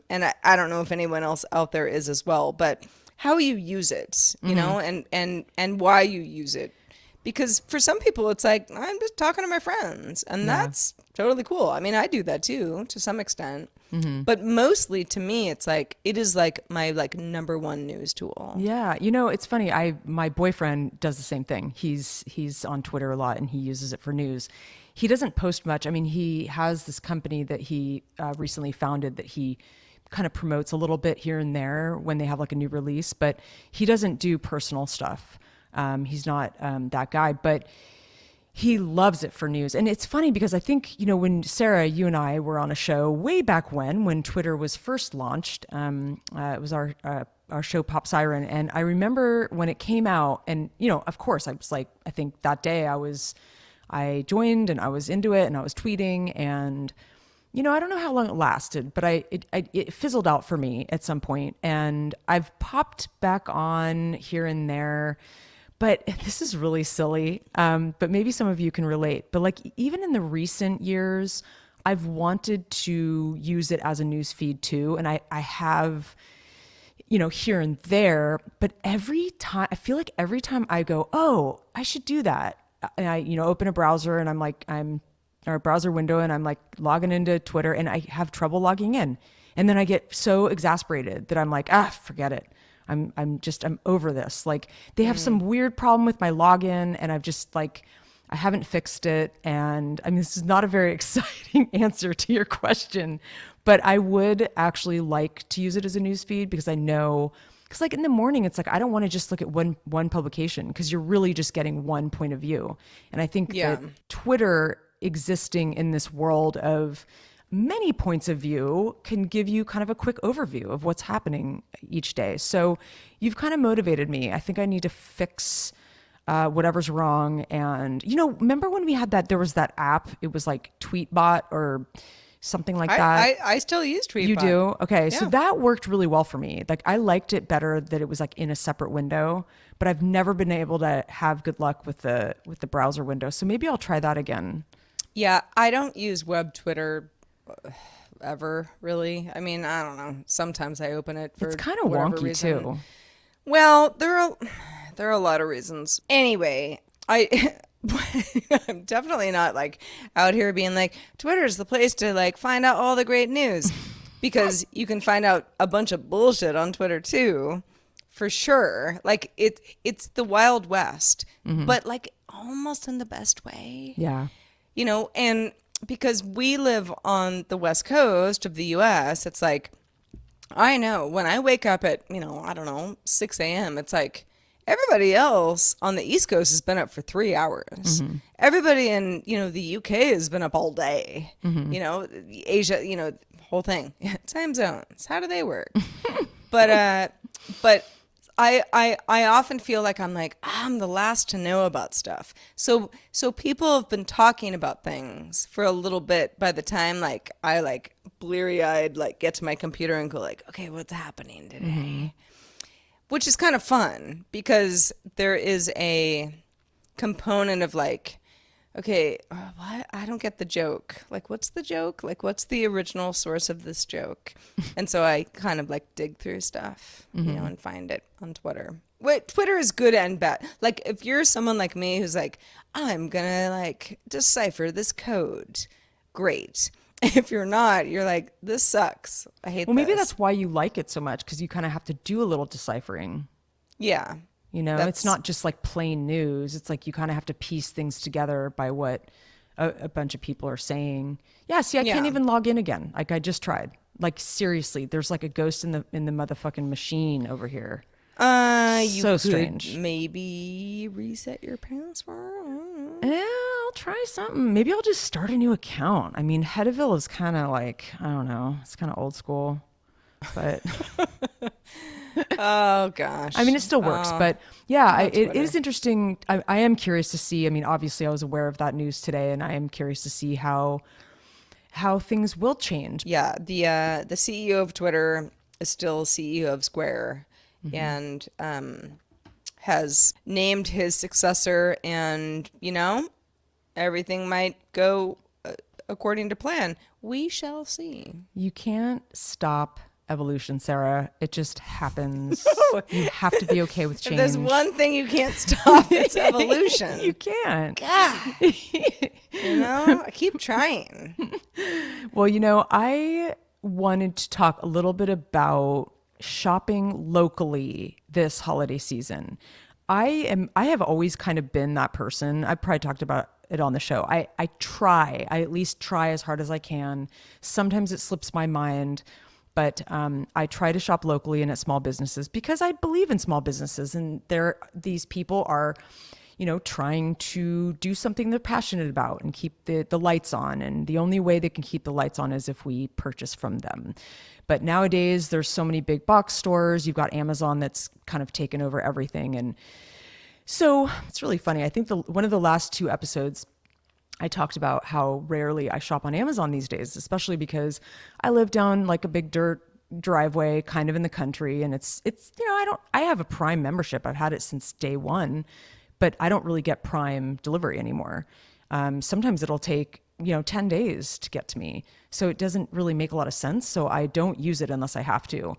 [SPEAKER 1] And I don't know if anyone else out there is as well, but how you use it, you know, and why you use it. Because for some people it's like, I'm just talking to my friends, and that's totally cool. I mean, I do that too to some extent. But mostly to me, it's like it is like my like number one news tool.
[SPEAKER 2] Yeah, you know, it's funny. My boyfriend does the same thing. He's on Twitter a lot and he uses it for news. He doesn't post much. I mean, he has this company that he recently founded that he kind of promotes a little bit here and there when they have like a new release, but he doesn't do personal stuff. He's not that guy, but he loves it for news. And it's funny because I think, you know, when Sarah, you and I were on a show way back when Twitter was first launched, it was our show Pop Siren. And I remember when it came out and, you know, of course I was like, I think that day I joined and I was into it and I was tweeting and, you know, I don't know how long it lasted, but it fizzled out for me at some point. And I've popped back on here and there. But this is really silly, but maybe some of you can relate. But like even in the recent years, I've wanted to use it as a news feed too. And I have, you know, here and there. But every time, I feel like every time I go, oh, I should do that. And I, you know, open a browser and or a browser window and I'm like logging into Twitter and I have trouble logging in. And then I get so exasperated that I'm like, forget it. I'm over this. Like they have some weird problem with my login and I've just like, I haven't fixed it. And I mean, this is not a very exciting answer to your question, but I would actually like to use it as a news feed because I know, because like in the morning, it's like, I don't want to just look at one publication because you're really just getting one point of view. And I think that Twitter existing in this world of many points of view can give you kind of a quick overview of what's happening each day. So you've kind of motivated me. I think I need to fix whatever's wrong. And, you know, remember when we had there was that app, it was like Tweetbot or something like that.
[SPEAKER 1] I still use Tweetbot.
[SPEAKER 2] You do? Okay. Yeah. So that worked really well for me. Like I liked it better that it was like in a separate window, but I've never been able to have good luck with the browser window. So maybe I'll try that again. Yeah.
[SPEAKER 1] I don't use web Twitter ever, really. I mean, I don't know. Sometimes I open it for
[SPEAKER 2] it's kind of wonky
[SPEAKER 1] reason.
[SPEAKER 2] too.
[SPEAKER 1] Well, there are a lot of reasons. Anyway, I'm definitely not like out here being like Twitter's the place to like find out all the great news, because you can find out a bunch of bullshit on Twitter too, for sure. Like it's the Wild West, but like almost in the best way.
[SPEAKER 2] Yeah.
[SPEAKER 1] You know, and because we live on the West Coast of the US, it's like, I know when I wake up at, you know, I don't know, 6 a.m., it's like everybody else on the East Coast has been up for 3 hours. Everybody in, you know, the UK has been up all day. You know, Asia, you know, whole thing. Time zones. How do they work? But But I often feel like I'm the last to know about stuff. So people have been talking about things for a little bit by the time like I like bleary-eyed like get to my computer and go like, okay, what's happening
[SPEAKER 2] Mm-hmm.
[SPEAKER 1] today? Which is kind of fun because there is a component of like, okay, what? I don't get the joke. Like, what's the joke? Like, what's the original source of this joke? And so I kind of like dig through stuff,
[SPEAKER 2] Mm-hmm.
[SPEAKER 1] and find it on Twitter. What Twitter is good and bad. Like, if you're someone like me who's like, I'm gonna like decipher this code, great. If you're not, you're like, this sucks. I hate
[SPEAKER 2] Well, maybe
[SPEAKER 1] this.
[SPEAKER 2] that's why you like it so much, because you kind of have to do a little deciphering.
[SPEAKER 1] Yeah,
[SPEAKER 2] You know, it's
[SPEAKER 1] that's
[SPEAKER 2] not just like plain news. It's like you kind of have to piece things together by what a bunch of people are saying. Yeah, see, I can't
[SPEAKER 1] yeah.
[SPEAKER 2] even log in again. Like I just tried. Like seriously, there's like a ghost in the motherfucking machine over here.
[SPEAKER 1] You
[SPEAKER 2] So
[SPEAKER 1] could
[SPEAKER 2] strange.
[SPEAKER 1] maybe reset your password. I don't know.
[SPEAKER 2] Yeah, I'll try something. Maybe I'll just start a new account. I mean, Hedeville is kind of like, I don't know, it's kind of old school, but
[SPEAKER 1] Oh
[SPEAKER 2] I mean,
[SPEAKER 1] gosh.
[SPEAKER 2] it still works.
[SPEAKER 1] Oh,
[SPEAKER 2] But yeah,
[SPEAKER 1] oh
[SPEAKER 2] it is
[SPEAKER 1] Twitter.
[SPEAKER 2] interesting. I am curious to see. I mean, obviously, I was aware of that news today, and I am curious to see how things will change.
[SPEAKER 1] Yeah, the CEO of Twitter is still CEO of Square,
[SPEAKER 2] Hmm.
[SPEAKER 1] and has named his successor, and everything might go according to plan. We shall see.
[SPEAKER 2] You can't stop evolution, Sarah. It just happens. You have to be okay with
[SPEAKER 1] If there's
[SPEAKER 2] change.
[SPEAKER 1] one thing you can't stop, it's
[SPEAKER 2] You
[SPEAKER 1] evolution.
[SPEAKER 2] can't.
[SPEAKER 1] God, I keep trying.
[SPEAKER 2] Well, I wanted to talk a little bit about shopping locally this holiday season. I have always kind of been that person. I probably talked about it on the show. I at least try as hard as I can. Sometimes it slips my mind, but I try to shop locally and at small businesses because I believe in small businesses, and these people are trying to do something they're passionate about and keep the lights on. And the only way they can keep the lights on is if we purchase from them. But nowadays, there's so many big box stores. You've got Amazon that's kind of taken over everything. And so it's really funny. I think one of the last two episodes, I talked about how rarely I shop on Amazon these days, especially because I live down like a big dirt driveway kind of in the country, and it's I have a Prime membership. I've had it since day one, but I don't really get Prime delivery anymore. Sometimes it'll take 10 days to get to me, so it doesn't really make a lot of sense. So I don't use it unless I have to.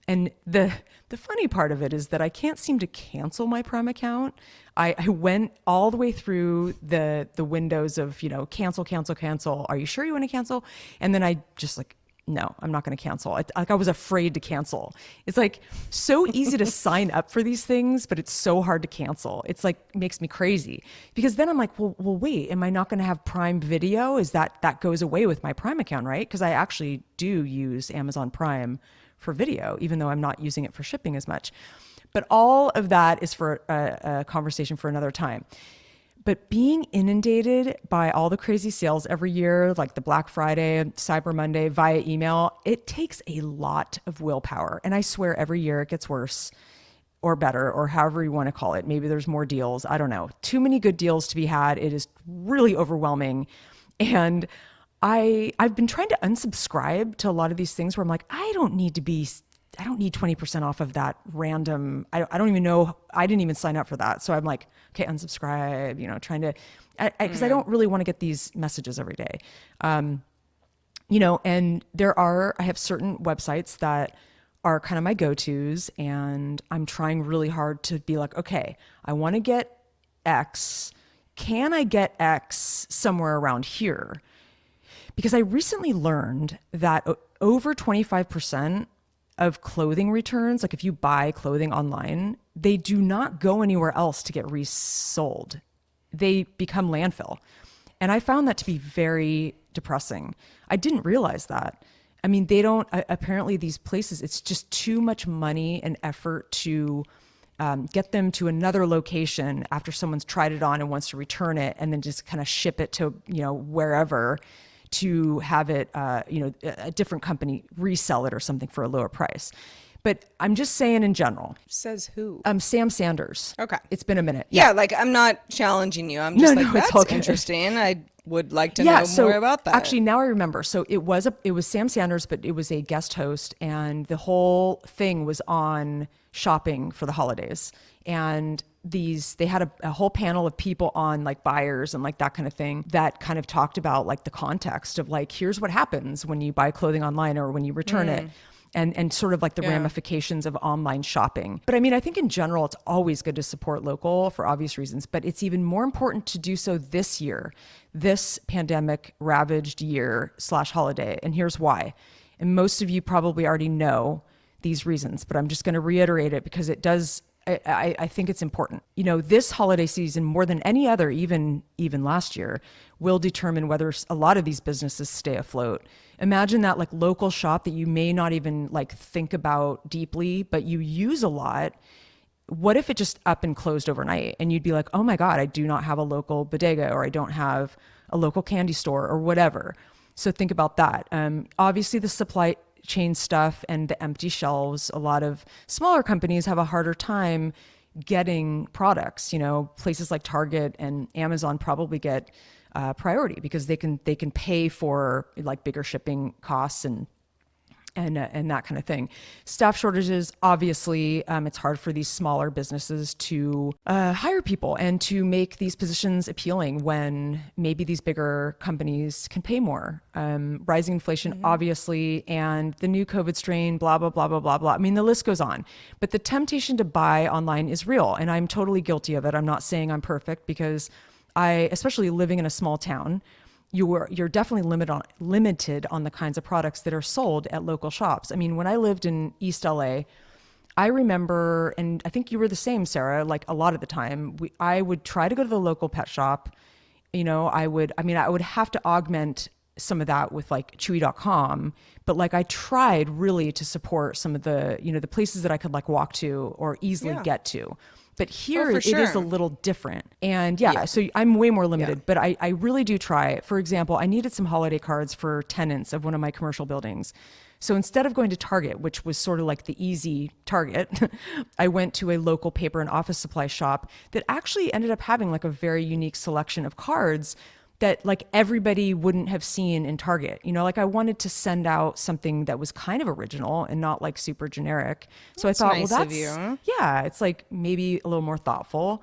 [SPEAKER 2] And the funny part of it is that I can't seem to cancel my Prime account. I went all the way through the windows of cancel, cancel, cancel. Are you sure you want to cancel? And then I just like, no, I'm not going to cancel. I was afraid to cancel. It's like so easy to sign up for these things, but it's so hard to cancel. It's like makes me crazy because then I'm like, well, wait, am I not going to have Prime Video? Is that goes away with my Prime account, right? Because I actually do use Amazon Prime for video, even though I'm not using it for shipping as much. But all of that is for a conversation for another time. But being inundated by all the crazy sales every year, like the Black Friday, Cyber Monday via email, it takes a lot of willpower. And I swear every year it gets worse or better, or however you want to call it. Maybe there's more deals. I don't know. Too many good deals to be had. It is really overwhelming. And I've been trying to unsubscribe to a lot of these things where I'm like, I don't need 20% off of that random. I don't even know. I didn't even sign up for that. So I'm like, okay, unsubscribe, trying to, because I don't really want to get these messages every day. And I have certain websites that are kind of my go-tos, and I'm trying really hard to be like, okay, I want to get X. Can I get X somewhere around here? Because I recently learned that over 25% of clothing returns, like if you buy clothing online, they do not go anywhere else to get resold. They become landfill. And I found that to be very depressing. I didn't realize that. I mean, they don't, apparently, these places, it's just too much money and effort to get them to another location after someone's tried it on and wants to return it, and then just kind of ship it to, wherever, to have it, a different company resell it or something for a lower price. But I'm just saying in general.
[SPEAKER 1] Says who?
[SPEAKER 2] Sam Sanders.
[SPEAKER 1] Okay.
[SPEAKER 2] It's been a minute.
[SPEAKER 1] Yeah, like I'm not challenging you. I'm just like,
[SPEAKER 2] it's all
[SPEAKER 1] that's
[SPEAKER 2] good.
[SPEAKER 1] interesting. I would like to know more about that.
[SPEAKER 2] Actually, now I remember. So it was Sam Sanders, but it was a guest host, and the whole thing was on shopping for the holidays. And they had a whole panel of people on, like buyers and like that kind of thing, that kind of talked about like the context of like, here's what happens when you buy clothing online or when you return it. And sort of like the ramifications of online shopping. But I mean, I think in general, it's always good to support local for obvious reasons, but it's even more important to do so this year, this pandemic ravaged year / holiday. And here's why. And most of you probably already know these reasons, but I'm just going to reiterate it because it does, I think it's important. You know, this holiday season, more than any other, even last year, will determine whether a lot of these businesses stay afloat. Imagine that like local shop that you may not even like think about deeply, but you use a lot. What if it just up and closed overnight and you'd be like, oh my God, I do not have a local bodega, or I don't have a local candy store or whatever. So think about that. Obviously the supply chain stuff and the empty shelves, a lot of smaller companies have a harder time getting products. You know, places like Target and Amazon probably get priority because they can pay for like bigger shipping costs and that kind of thing. Staff shortages, obviously, it's hard for these smaller businesses to hire people and to make these positions appealing when maybe these bigger companies can pay more. Rising inflation, obviously, and the new COVID strain, blah, blah, blah, blah, blah, blah. I mean, the list goes on. But the temptation to buy online is real, and I'm totally guilty of it. I'm not saying I'm perfect because especially living in a small town, you're definitely limited on the kinds of products that are sold at local shops. I mean, when I lived in East LA, I remember, and I think you were the same, Sarah, like a lot of the time, I would try to go to the local pet shop. You know, I would have to augment some of that with like Chewy.com, but like I tried really to support some of the, you know, the places that I could like walk to or easily get to. But here it is a little different. And so I'm way more limited, but I really do try. For example, I needed some holiday cards for tenants of one of my commercial buildings. So instead of going to Target, which was sort of like the easy target, I went to a local paper and office supply shop that actually ended up having like a very unique selection of cards that like everybody wouldn't have seen in Target. You know, like I wanted to send out something that was kind of original and not like super generic. So
[SPEAKER 1] That's
[SPEAKER 2] I thought,
[SPEAKER 1] nice
[SPEAKER 2] well,
[SPEAKER 1] of you.
[SPEAKER 2] it's like maybe a little more thoughtful.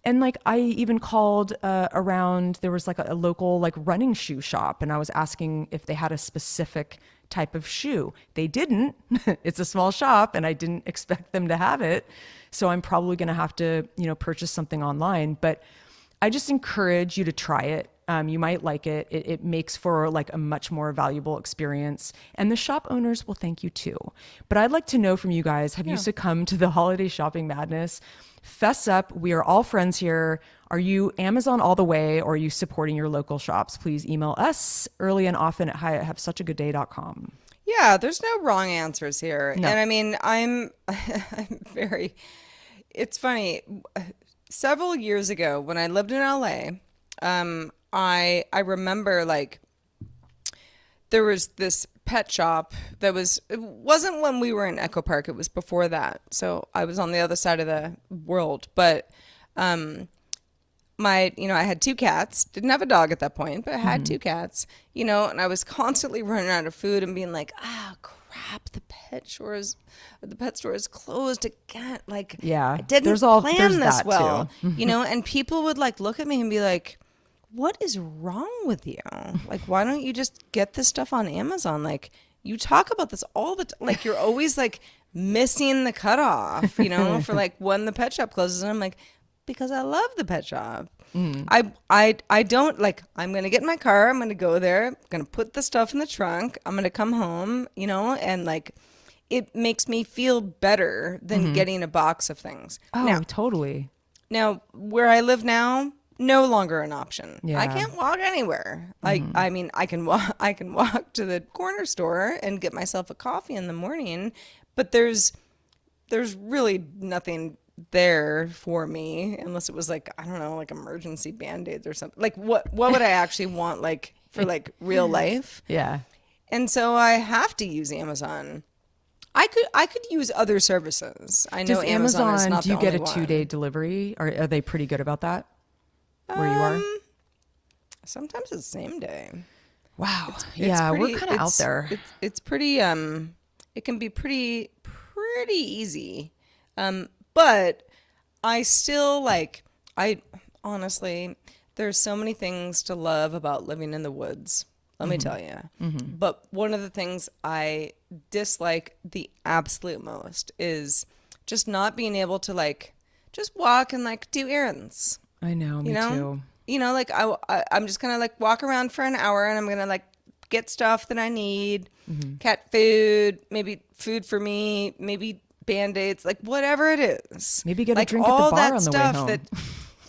[SPEAKER 2] And like I even called around, there was like a local like running shoe shop, and I was asking if they had a specific type of shoe. They didn't. It's a small shop and I didn't expect them to have it. So I'm probably going to have to, you know, purchase something online, but I just encourage you to try it. You might like it. It makes for like a much more valuable experience, and the shop owners will thank you too. But I'd like to know from you guys, have you succumbed to the holiday shopping madness? Fess up. We are all friends here. Are you Amazon all the way, or are you supporting your local shops? Please email us early and often at hi@havesuchagooddday.com.
[SPEAKER 1] Yeah, there's no wrong answers here.
[SPEAKER 2] No.
[SPEAKER 1] And I mean, I'm very, it's funny. Several years ago when I lived in LA, I remember like there was this pet shop that it wasn't when we were in Echo Park, it was before that. So I was on the other side of the world, but I had two cats, didn't have a dog at that point, but I had two cats, you know, and I was constantly running out of food and being like, crap, the pet store is closed again. Like, I didn't plan this well, you know, and people would like look at me and be like, what is wrong with you? Like, why don't you just get this stuff on Amazon? Like, you talk about this all the time. Like, you're always like missing the cutoff, you know, for like when the pet shop closes. And I'm like, because I love the pet shop. I don't like, I'm going to get in my car. I'm going to go there. I'm going to put the stuff in the trunk. I'm going to come home, you know, and like, it makes me feel better than getting a box of things.
[SPEAKER 2] Oh, now, totally.
[SPEAKER 1] Now, where I live now, no longer an option.
[SPEAKER 2] Yeah.
[SPEAKER 1] I can't walk anywhere. I mean, I can walk to the corner store and get myself a coffee in the morning, but there's really nothing there for me unless it was like, I don't know, like emergency Band-Aids or something. Like what would I actually want like for like real life?
[SPEAKER 2] Yeah.
[SPEAKER 1] And so I have to use Amazon. I could use other services. I know
[SPEAKER 2] Does
[SPEAKER 1] Amazon is
[SPEAKER 2] Amazon,
[SPEAKER 1] not
[SPEAKER 2] do
[SPEAKER 1] the
[SPEAKER 2] you get
[SPEAKER 1] only
[SPEAKER 2] a
[SPEAKER 1] one.
[SPEAKER 2] 2-day delivery? Are they pretty good about that where you are?
[SPEAKER 1] Sometimes it's same day.
[SPEAKER 2] Wow.
[SPEAKER 1] It's
[SPEAKER 2] Yeah, we're
[SPEAKER 1] pretty
[SPEAKER 2] kind of out there.
[SPEAKER 1] it's pretty it can be pretty easy. But I still like I honestly there's so many things to love about living in the woods. Let me tell you. But one of the things I dislike the absolute most is just not being able to like just walk and like do errands.
[SPEAKER 2] I know,
[SPEAKER 1] You
[SPEAKER 2] me
[SPEAKER 1] know,
[SPEAKER 2] too.
[SPEAKER 1] like I'm just gonna like walk around for an hour and I'm gonna like get stuff that I need, cat food, maybe food for me, maybe Band-Aids, like whatever it is.
[SPEAKER 2] Maybe get a
[SPEAKER 1] Like
[SPEAKER 2] drink at the
[SPEAKER 1] all
[SPEAKER 2] bar
[SPEAKER 1] that
[SPEAKER 2] on the way
[SPEAKER 1] stuff
[SPEAKER 2] home.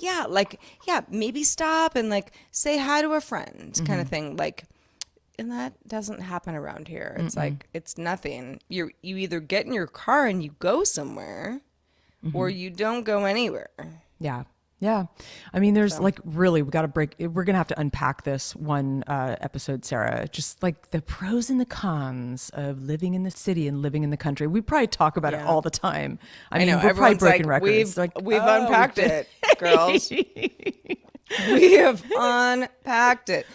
[SPEAKER 1] yeah, like yeah, maybe stop and like say hi to a friend, kind of thing. Like, and that doesn't happen around here. It's like it's nothing. You either get in your car and you go somewhere, or you don't go anywhere.
[SPEAKER 2] Yeah. Yeah. I mean, there's
[SPEAKER 1] So.
[SPEAKER 2] like really, we got to break, we're going to have to unpack this one episode, Sarah, just like the pros and the cons of living in the city and living in the country. We probably talk about it
[SPEAKER 1] Yeah.
[SPEAKER 2] all the time. I
[SPEAKER 1] I
[SPEAKER 2] mean,
[SPEAKER 1] know
[SPEAKER 2] we're probably
[SPEAKER 1] everyone's
[SPEAKER 2] breaking
[SPEAKER 1] like
[SPEAKER 2] records.
[SPEAKER 1] we've
[SPEAKER 2] oh,
[SPEAKER 1] unpacked it, girls. We have unpacked it.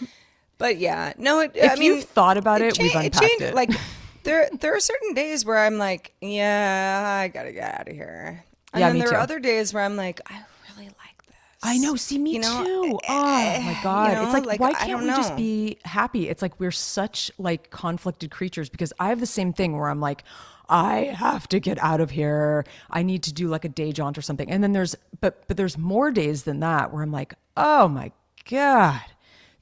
[SPEAKER 1] But yeah, no, I
[SPEAKER 2] If
[SPEAKER 1] mean,
[SPEAKER 2] you've thought about it, we've
[SPEAKER 1] it
[SPEAKER 2] unpacked
[SPEAKER 1] changed.
[SPEAKER 2] it.
[SPEAKER 1] Like there are certain days where I'm like, yeah, I gotta get out of here, and
[SPEAKER 2] Yeah,
[SPEAKER 1] then
[SPEAKER 2] me
[SPEAKER 1] there
[SPEAKER 2] too.
[SPEAKER 1] are other days where I'm like, I really like this.
[SPEAKER 2] I know. See, me
[SPEAKER 1] You know,
[SPEAKER 2] too. Oh my God. It's like,
[SPEAKER 1] like
[SPEAKER 2] why
[SPEAKER 1] I
[SPEAKER 2] can't
[SPEAKER 1] don't
[SPEAKER 2] we just
[SPEAKER 1] know.
[SPEAKER 2] be happy? It's like we're such like conflicted creatures because I have the same thing where I'm like, I have to get out of here. I need to do like a day jaunt or something. And then but there's more days than that where I'm like, oh my God,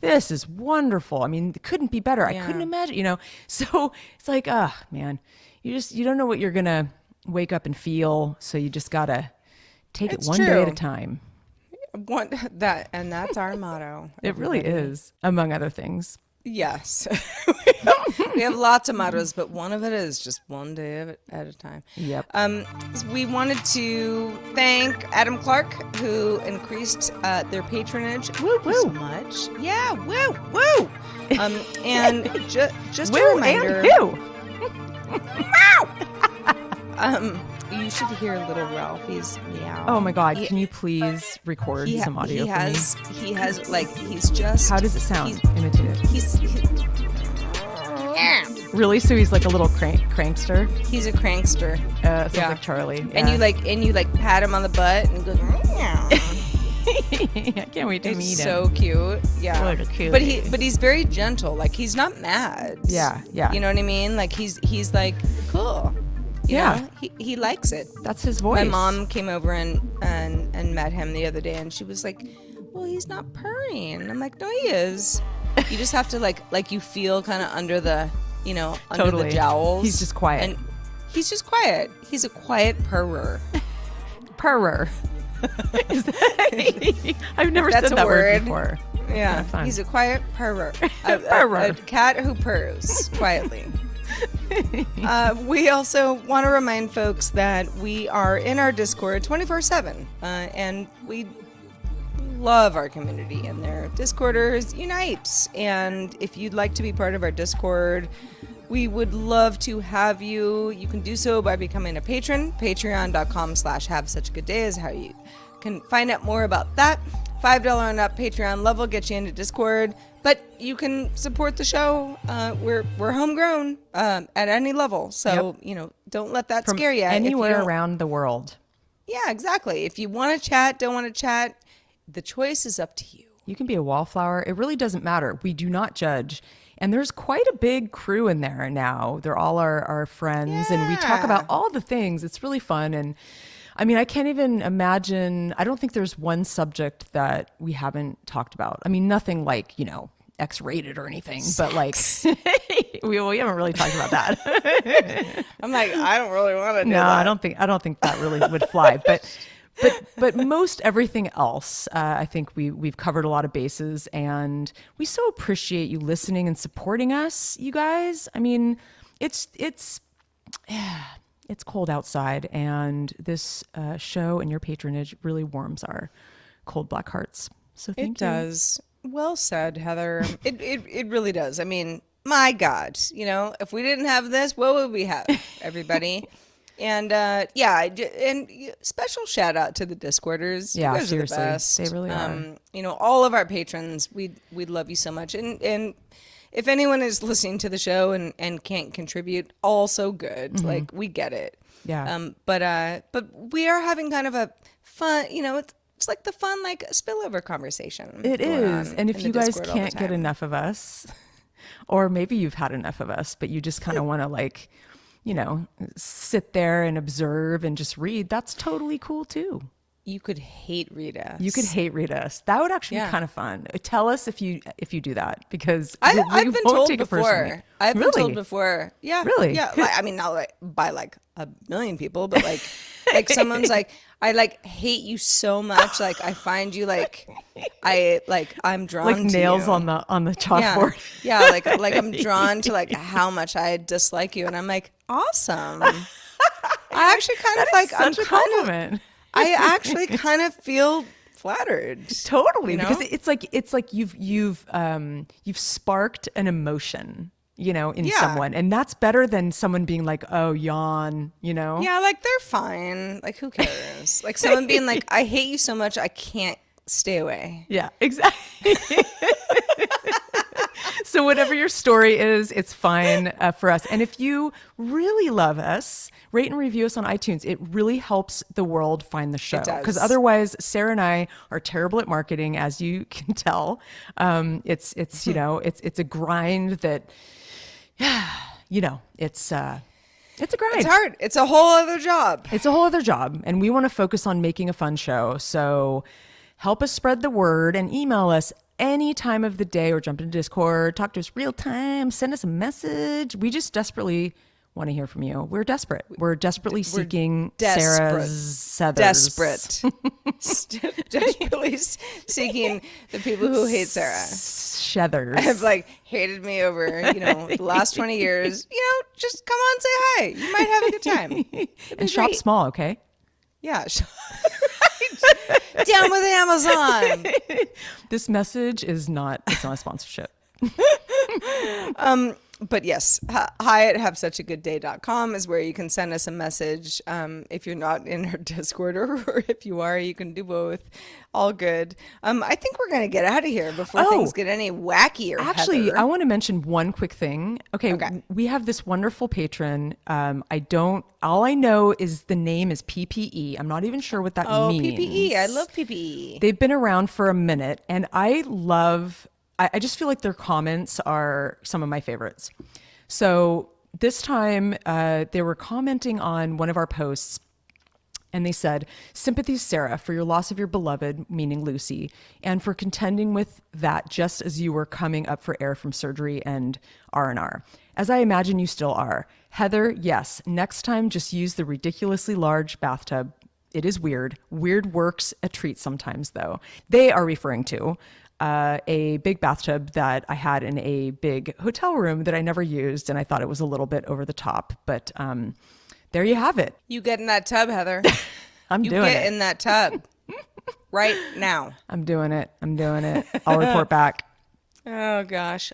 [SPEAKER 2] this is wonderful. I mean, it couldn't be better. I couldn't
[SPEAKER 1] Yeah,
[SPEAKER 2] imagine, So it's like, ah, man, you don't know what you're going to wake up and feel. So you just got to take it
[SPEAKER 1] it's
[SPEAKER 2] one day at a
[SPEAKER 1] true.
[SPEAKER 2] time.
[SPEAKER 1] That's our motto,
[SPEAKER 2] It really
[SPEAKER 1] everybody.
[SPEAKER 2] is, among other things.
[SPEAKER 1] Yes. We have lots of mottos, but one of it is just one day at a time.
[SPEAKER 2] Yep.
[SPEAKER 1] We wanted to thank Adam Clark, who increased their patronage.
[SPEAKER 2] Woo
[SPEAKER 1] Thank you so
[SPEAKER 2] woo.
[SPEAKER 1] much. Yeah, woo, woo. And just a
[SPEAKER 2] Woo
[SPEAKER 1] reminder,
[SPEAKER 2] and who?
[SPEAKER 1] you should hear little Ralphie's meow.
[SPEAKER 2] Oh my God! Can you please record some audio for me?
[SPEAKER 1] He has like he's just.
[SPEAKER 2] How does it sound?
[SPEAKER 1] He's,
[SPEAKER 2] Imitate it. Really? So he's like a little prankster.
[SPEAKER 1] he's a crankster.
[SPEAKER 2] Sounds
[SPEAKER 1] Yeah.
[SPEAKER 2] like Charlie.
[SPEAKER 1] And you like pat him on the butt and go. Meow.
[SPEAKER 2] I can't wait to meet
[SPEAKER 1] It's
[SPEAKER 2] him.
[SPEAKER 1] so cute. Yeah.
[SPEAKER 2] What a cutie.
[SPEAKER 1] But he's very gentle. Like he's not mad.
[SPEAKER 2] Yeah, yeah.
[SPEAKER 1] You know what I mean? Like he's like cool. You
[SPEAKER 2] Yeah.
[SPEAKER 1] know? He likes it.
[SPEAKER 2] That's his voice.
[SPEAKER 1] My mom came over and met him the other day and she was like, "Well, he's not purring." I'm like, "No, he is." You just have to like you feel kind of under the, under
[SPEAKER 2] Totally.
[SPEAKER 1] the jowls.
[SPEAKER 2] He's just quiet.
[SPEAKER 1] And he's just quiet. He's a quiet purrer.
[SPEAKER 2] Purrer. I've never
[SPEAKER 1] That's
[SPEAKER 2] said
[SPEAKER 1] a
[SPEAKER 2] that word
[SPEAKER 1] word.
[SPEAKER 2] before.
[SPEAKER 1] Yeah,
[SPEAKER 2] Kinda fun.
[SPEAKER 1] he's a quiet purrer. A
[SPEAKER 2] Purrer.
[SPEAKER 1] cat who purrs quietly. We also want to remind folks that we are in our Discord 24/7, and we love our community and their Discorders unite. And if you'd like to be part of our Discord, we would love to have you. You can do so by becoming a patron. Patreon.com/have such a good day is how you can find out more about that. $5 and up Patreon level gets you into Discord, but you can support the show. We're homegrown at any level, so don't let that
[SPEAKER 2] From
[SPEAKER 1] scare you. If you
[SPEAKER 2] anywhere
[SPEAKER 1] don't-
[SPEAKER 2] around the world.
[SPEAKER 1] Yeah, exactly. If you want to chat, don't want to chat, the choice is up to you.
[SPEAKER 2] You can be a wallflower. It really doesn't matter. We do not judge. And there's quite a big crew in there now. They're all our friends, and we talk
[SPEAKER 1] Yeah.
[SPEAKER 2] about all the things. It's really fun. And I mean, I can't even imagine. I don't think there's one subject that we haven't talked about. I mean, nothing like, X-rated or anything, but like we haven't really talked about that.
[SPEAKER 1] I'm like, I don't really want to do
[SPEAKER 2] No,
[SPEAKER 1] that.
[SPEAKER 2] I don't think that really would fly. But most everything else, I think we've covered a lot of bases, and we so appreciate you listening and supporting us, you guys. I mean, it's cold outside, and this show and your patronage really warms our cold black hearts. So thank
[SPEAKER 1] It
[SPEAKER 2] you.
[SPEAKER 1] does. Well said, Heather. It really does. I mean, my God, if we didn't have this, what would we have, everybody? And special shout out to the Discorders. You
[SPEAKER 2] Yeah,
[SPEAKER 1] guys are the
[SPEAKER 2] seriously.
[SPEAKER 1] best.
[SPEAKER 2] They really are.
[SPEAKER 1] All of our patrons, we love you so much. And if anyone is listening to the show and can't contribute, also good. Like, we get it.
[SPEAKER 2] Yeah.
[SPEAKER 1] But we are having kind of a fun, it's like the fun, like, spillover conversation.
[SPEAKER 2] It is. And if you guys
[SPEAKER 1] Discord all the
[SPEAKER 2] can't get
[SPEAKER 1] time.
[SPEAKER 2] enough of us, or maybe you've had enough of us, but you just kind of want to, like, sit there and observe and just read, that's totally cool too.
[SPEAKER 1] You could hate read us.
[SPEAKER 2] You could hate read us. That would actually be kind of fun. Tell us if you do that, because
[SPEAKER 1] I've been
[SPEAKER 2] won't
[SPEAKER 1] told
[SPEAKER 2] take it
[SPEAKER 1] before.
[SPEAKER 2] personally.
[SPEAKER 1] I've been
[SPEAKER 2] Really?
[SPEAKER 1] told before. Yeah.
[SPEAKER 2] Really?
[SPEAKER 1] Yeah. Like, I mean, not like by like a million people, but like someone's like, I like hate you so much. Like, I find you like, I'm drawn
[SPEAKER 2] Like
[SPEAKER 1] to
[SPEAKER 2] nails
[SPEAKER 1] you.
[SPEAKER 2] on the chalkboard.
[SPEAKER 1] Yeah. Like I'm drawn to like how much I dislike you, and I'm like, awesome. I actually kind of like, I'm
[SPEAKER 2] Such a
[SPEAKER 1] kind of,
[SPEAKER 2] compliment.
[SPEAKER 1] I actually kind of feel flattered.
[SPEAKER 2] Totally, because
[SPEAKER 1] know?
[SPEAKER 2] it's like you've sparked an emotion, in someone, and that's better than someone being like, oh, yawn,
[SPEAKER 1] Yeah, like they're fine. Like, who cares? Like someone being like, I hate you so much, I can't stay away.
[SPEAKER 2] Yeah, exactly. So whatever your story is, it's fine for us. And if you really love us, rate and review us on iTunes. It really helps the world find the show.
[SPEAKER 1] It does.
[SPEAKER 2] Because otherwise, Sarah and I are terrible at marketing, as you can tell. It's a grind that, it's a grind.
[SPEAKER 1] It's hard. It's a whole other job.
[SPEAKER 2] It's a whole other job, and we want to focus on making a fun show. So help us spread the word and email us any time of the day, or jump into Discord, talk to us real time, send us a message. We just desperately want to hear from you. We're desperate. We're desperately seeking Sarah's Seathers.
[SPEAKER 1] Desperately seeking the people who hate Sarah.
[SPEAKER 2] Sheathers.
[SPEAKER 1] Have like hated me over, the last 20 years. Just come on, say hi. You might have a good time.
[SPEAKER 2] And shop small, okay?
[SPEAKER 1] Yeah. Right. Down with Amazon.
[SPEAKER 2] This message is not a sponsorship.
[SPEAKER 1] But yes, hi at havesuchagoodday.com is where you can send us a message. If you're not in our Discord, or if you are, you can do both. All good. I think we're going to get out of here before things get any wackier.
[SPEAKER 2] Actually,
[SPEAKER 1] Heather.
[SPEAKER 2] I want to mention one quick thing. Okay. We have this wonderful patron. All I know is the name is PPE. I'm not even sure what that means.
[SPEAKER 1] PPE. I love PPE.
[SPEAKER 2] They've been around for a minute, and I just feel like their comments are some of my favorites. So this time they were commenting on one of our posts, and they said, "Sympathies, Sarah, for your loss of your beloved," meaning Lucy, "and for contending with that just as you were coming up for air from surgery and R&R. As I imagine you still are. Heather, yes, next time just use the ridiculously large bathtub. It is weird. Weird works a treat sometimes, though." They are referring to a big bathtub that I had in a big hotel room that I never used, and I thought it was a little bit over the top. But there you have it.
[SPEAKER 1] You get in that tub, Heather.
[SPEAKER 2] I'm doing
[SPEAKER 1] You get
[SPEAKER 2] it.
[SPEAKER 1] in that tub right now.
[SPEAKER 2] I'm doing it. I'll report back.
[SPEAKER 1] Oh gosh.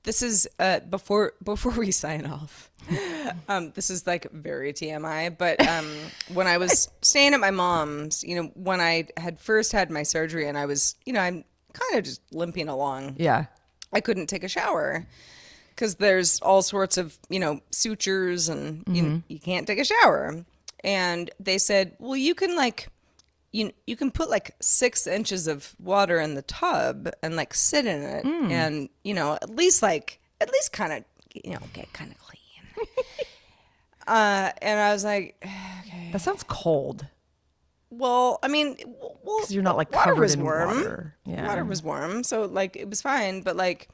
[SPEAKER 1] This is before we sign off. This is like very TMI, but when I was staying at my mom's, when I had first had my surgery, and I was, I'm kind of just limping along.
[SPEAKER 2] Yeah.
[SPEAKER 1] I couldn't take a shower because there's all sorts of, sutures, and you can't take a shower. And they said, well, you can you can put like 6 inches of water in the tub and like sit in it, and at least kind of get kind of clean. And I was like, okay.
[SPEAKER 2] That sounds cold.
[SPEAKER 1] Well, I mean,
[SPEAKER 2] Because you're not like
[SPEAKER 1] water
[SPEAKER 2] covered
[SPEAKER 1] was
[SPEAKER 2] in
[SPEAKER 1] warm.
[SPEAKER 2] water. Yeah.
[SPEAKER 1] Water was warm, so like it was fine. But like,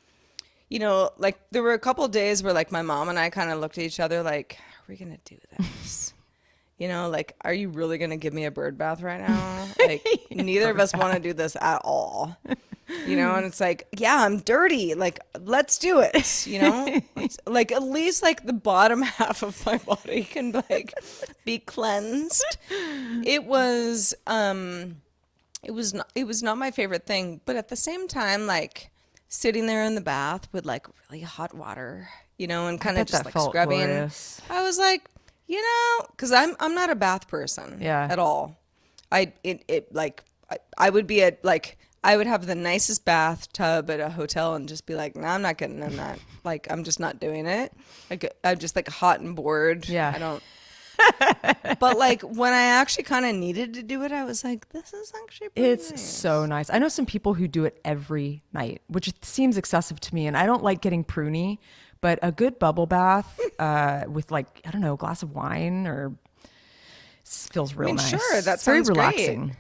[SPEAKER 1] like there were a couple of days where like my mom and I kind of looked at each other like, "Are we gonna do this?" Like, are you really going to give me a bird bath right now? Like, neither of us want to do this at all. And it's like, yeah, I'm dirty. Like, let's do it. Like, at least like the bottom half of my body can like be cleansed. It was not my favorite thing, but at the same time, like, sitting there in the bath with like really hot water, and kind of
[SPEAKER 2] bet
[SPEAKER 1] just
[SPEAKER 2] that
[SPEAKER 1] like
[SPEAKER 2] felt
[SPEAKER 1] scrubbing.
[SPEAKER 2] glorious.
[SPEAKER 1] I was like, because I'm not a bath person at all. I would be I would have the nicest bathtub at a hotel and just be like, no, I'm not getting in that. Like, I'm just not doing it. I'm just like hot and bored.
[SPEAKER 2] Yeah.
[SPEAKER 1] I don't. But like when I actually kind of needed to do it, I was like, this is actually pretty
[SPEAKER 2] It's
[SPEAKER 1] nice.
[SPEAKER 2] so nice. I know some people who do it every night, which seems excessive to me. And I don't like getting pruny, but a good bubble bath with like, I don't know, a glass of wine or feels real nice.
[SPEAKER 1] Sure, that
[SPEAKER 2] It's very
[SPEAKER 1] sounds
[SPEAKER 2] relaxing.
[SPEAKER 1] great.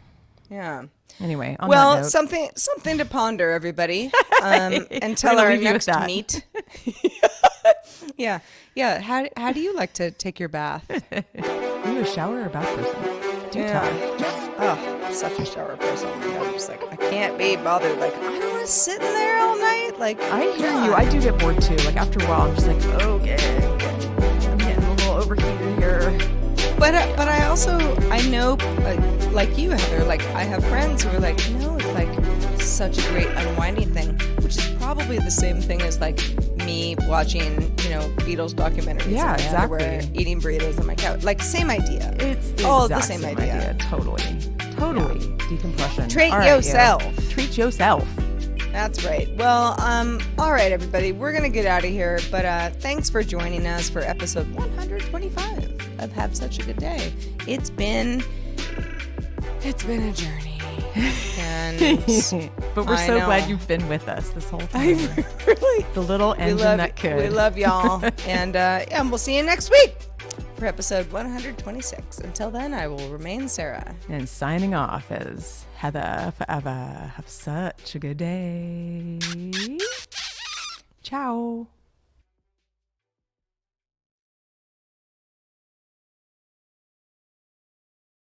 [SPEAKER 1] Yeah.
[SPEAKER 2] Anyway, on
[SPEAKER 1] Well,
[SPEAKER 2] that note,
[SPEAKER 1] something to ponder, everybody. Until
[SPEAKER 2] We're gonna
[SPEAKER 1] our
[SPEAKER 2] leave you with
[SPEAKER 1] next
[SPEAKER 2] that.
[SPEAKER 1] meet. Yeah. How do you like to take your bath?
[SPEAKER 2] are you a shower or bath person? Do tell.
[SPEAKER 1] Oh, I'm such a shower person. I'm just like, I can't be bothered. Like, I don't want to sit in there all night. Like,
[SPEAKER 2] I hear you. I do get bored too. Like after a while, I'm just like, okay, I'm getting a little overheated here.
[SPEAKER 1] But I also, I know, like you, Heather, like I have friends who are like, no, it's like such a great unwinding thing, which is probably the same thing as like me watching, Beatles documentaries.
[SPEAKER 2] Yeah,
[SPEAKER 1] in my underwear,
[SPEAKER 2] exactly.
[SPEAKER 1] eating burritos on my couch. Like, same idea.
[SPEAKER 2] It's
[SPEAKER 1] all
[SPEAKER 2] the
[SPEAKER 1] the same idea.
[SPEAKER 2] Totally. Decompression.
[SPEAKER 1] Treat
[SPEAKER 2] All right,
[SPEAKER 1] yourself.
[SPEAKER 2] Treat yourself.
[SPEAKER 1] That's right. Well, all right, everybody, we're gonna get out of here. But thanks for joining us for episode 125 of Have Such a Good Day. It's been a journey, and
[SPEAKER 2] But we're
[SPEAKER 1] I
[SPEAKER 2] so
[SPEAKER 1] know.
[SPEAKER 2] glad you've been with us this whole time.
[SPEAKER 1] really,
[SPEAKER 2] The little engine that could.
[SPEAKER 1] we love y'all, and we'll see you next week for episode 126. Until then, I will remain Sarah.
[SPEAKER 2] And signing off is Heather forever. Have such a good day. Ciao.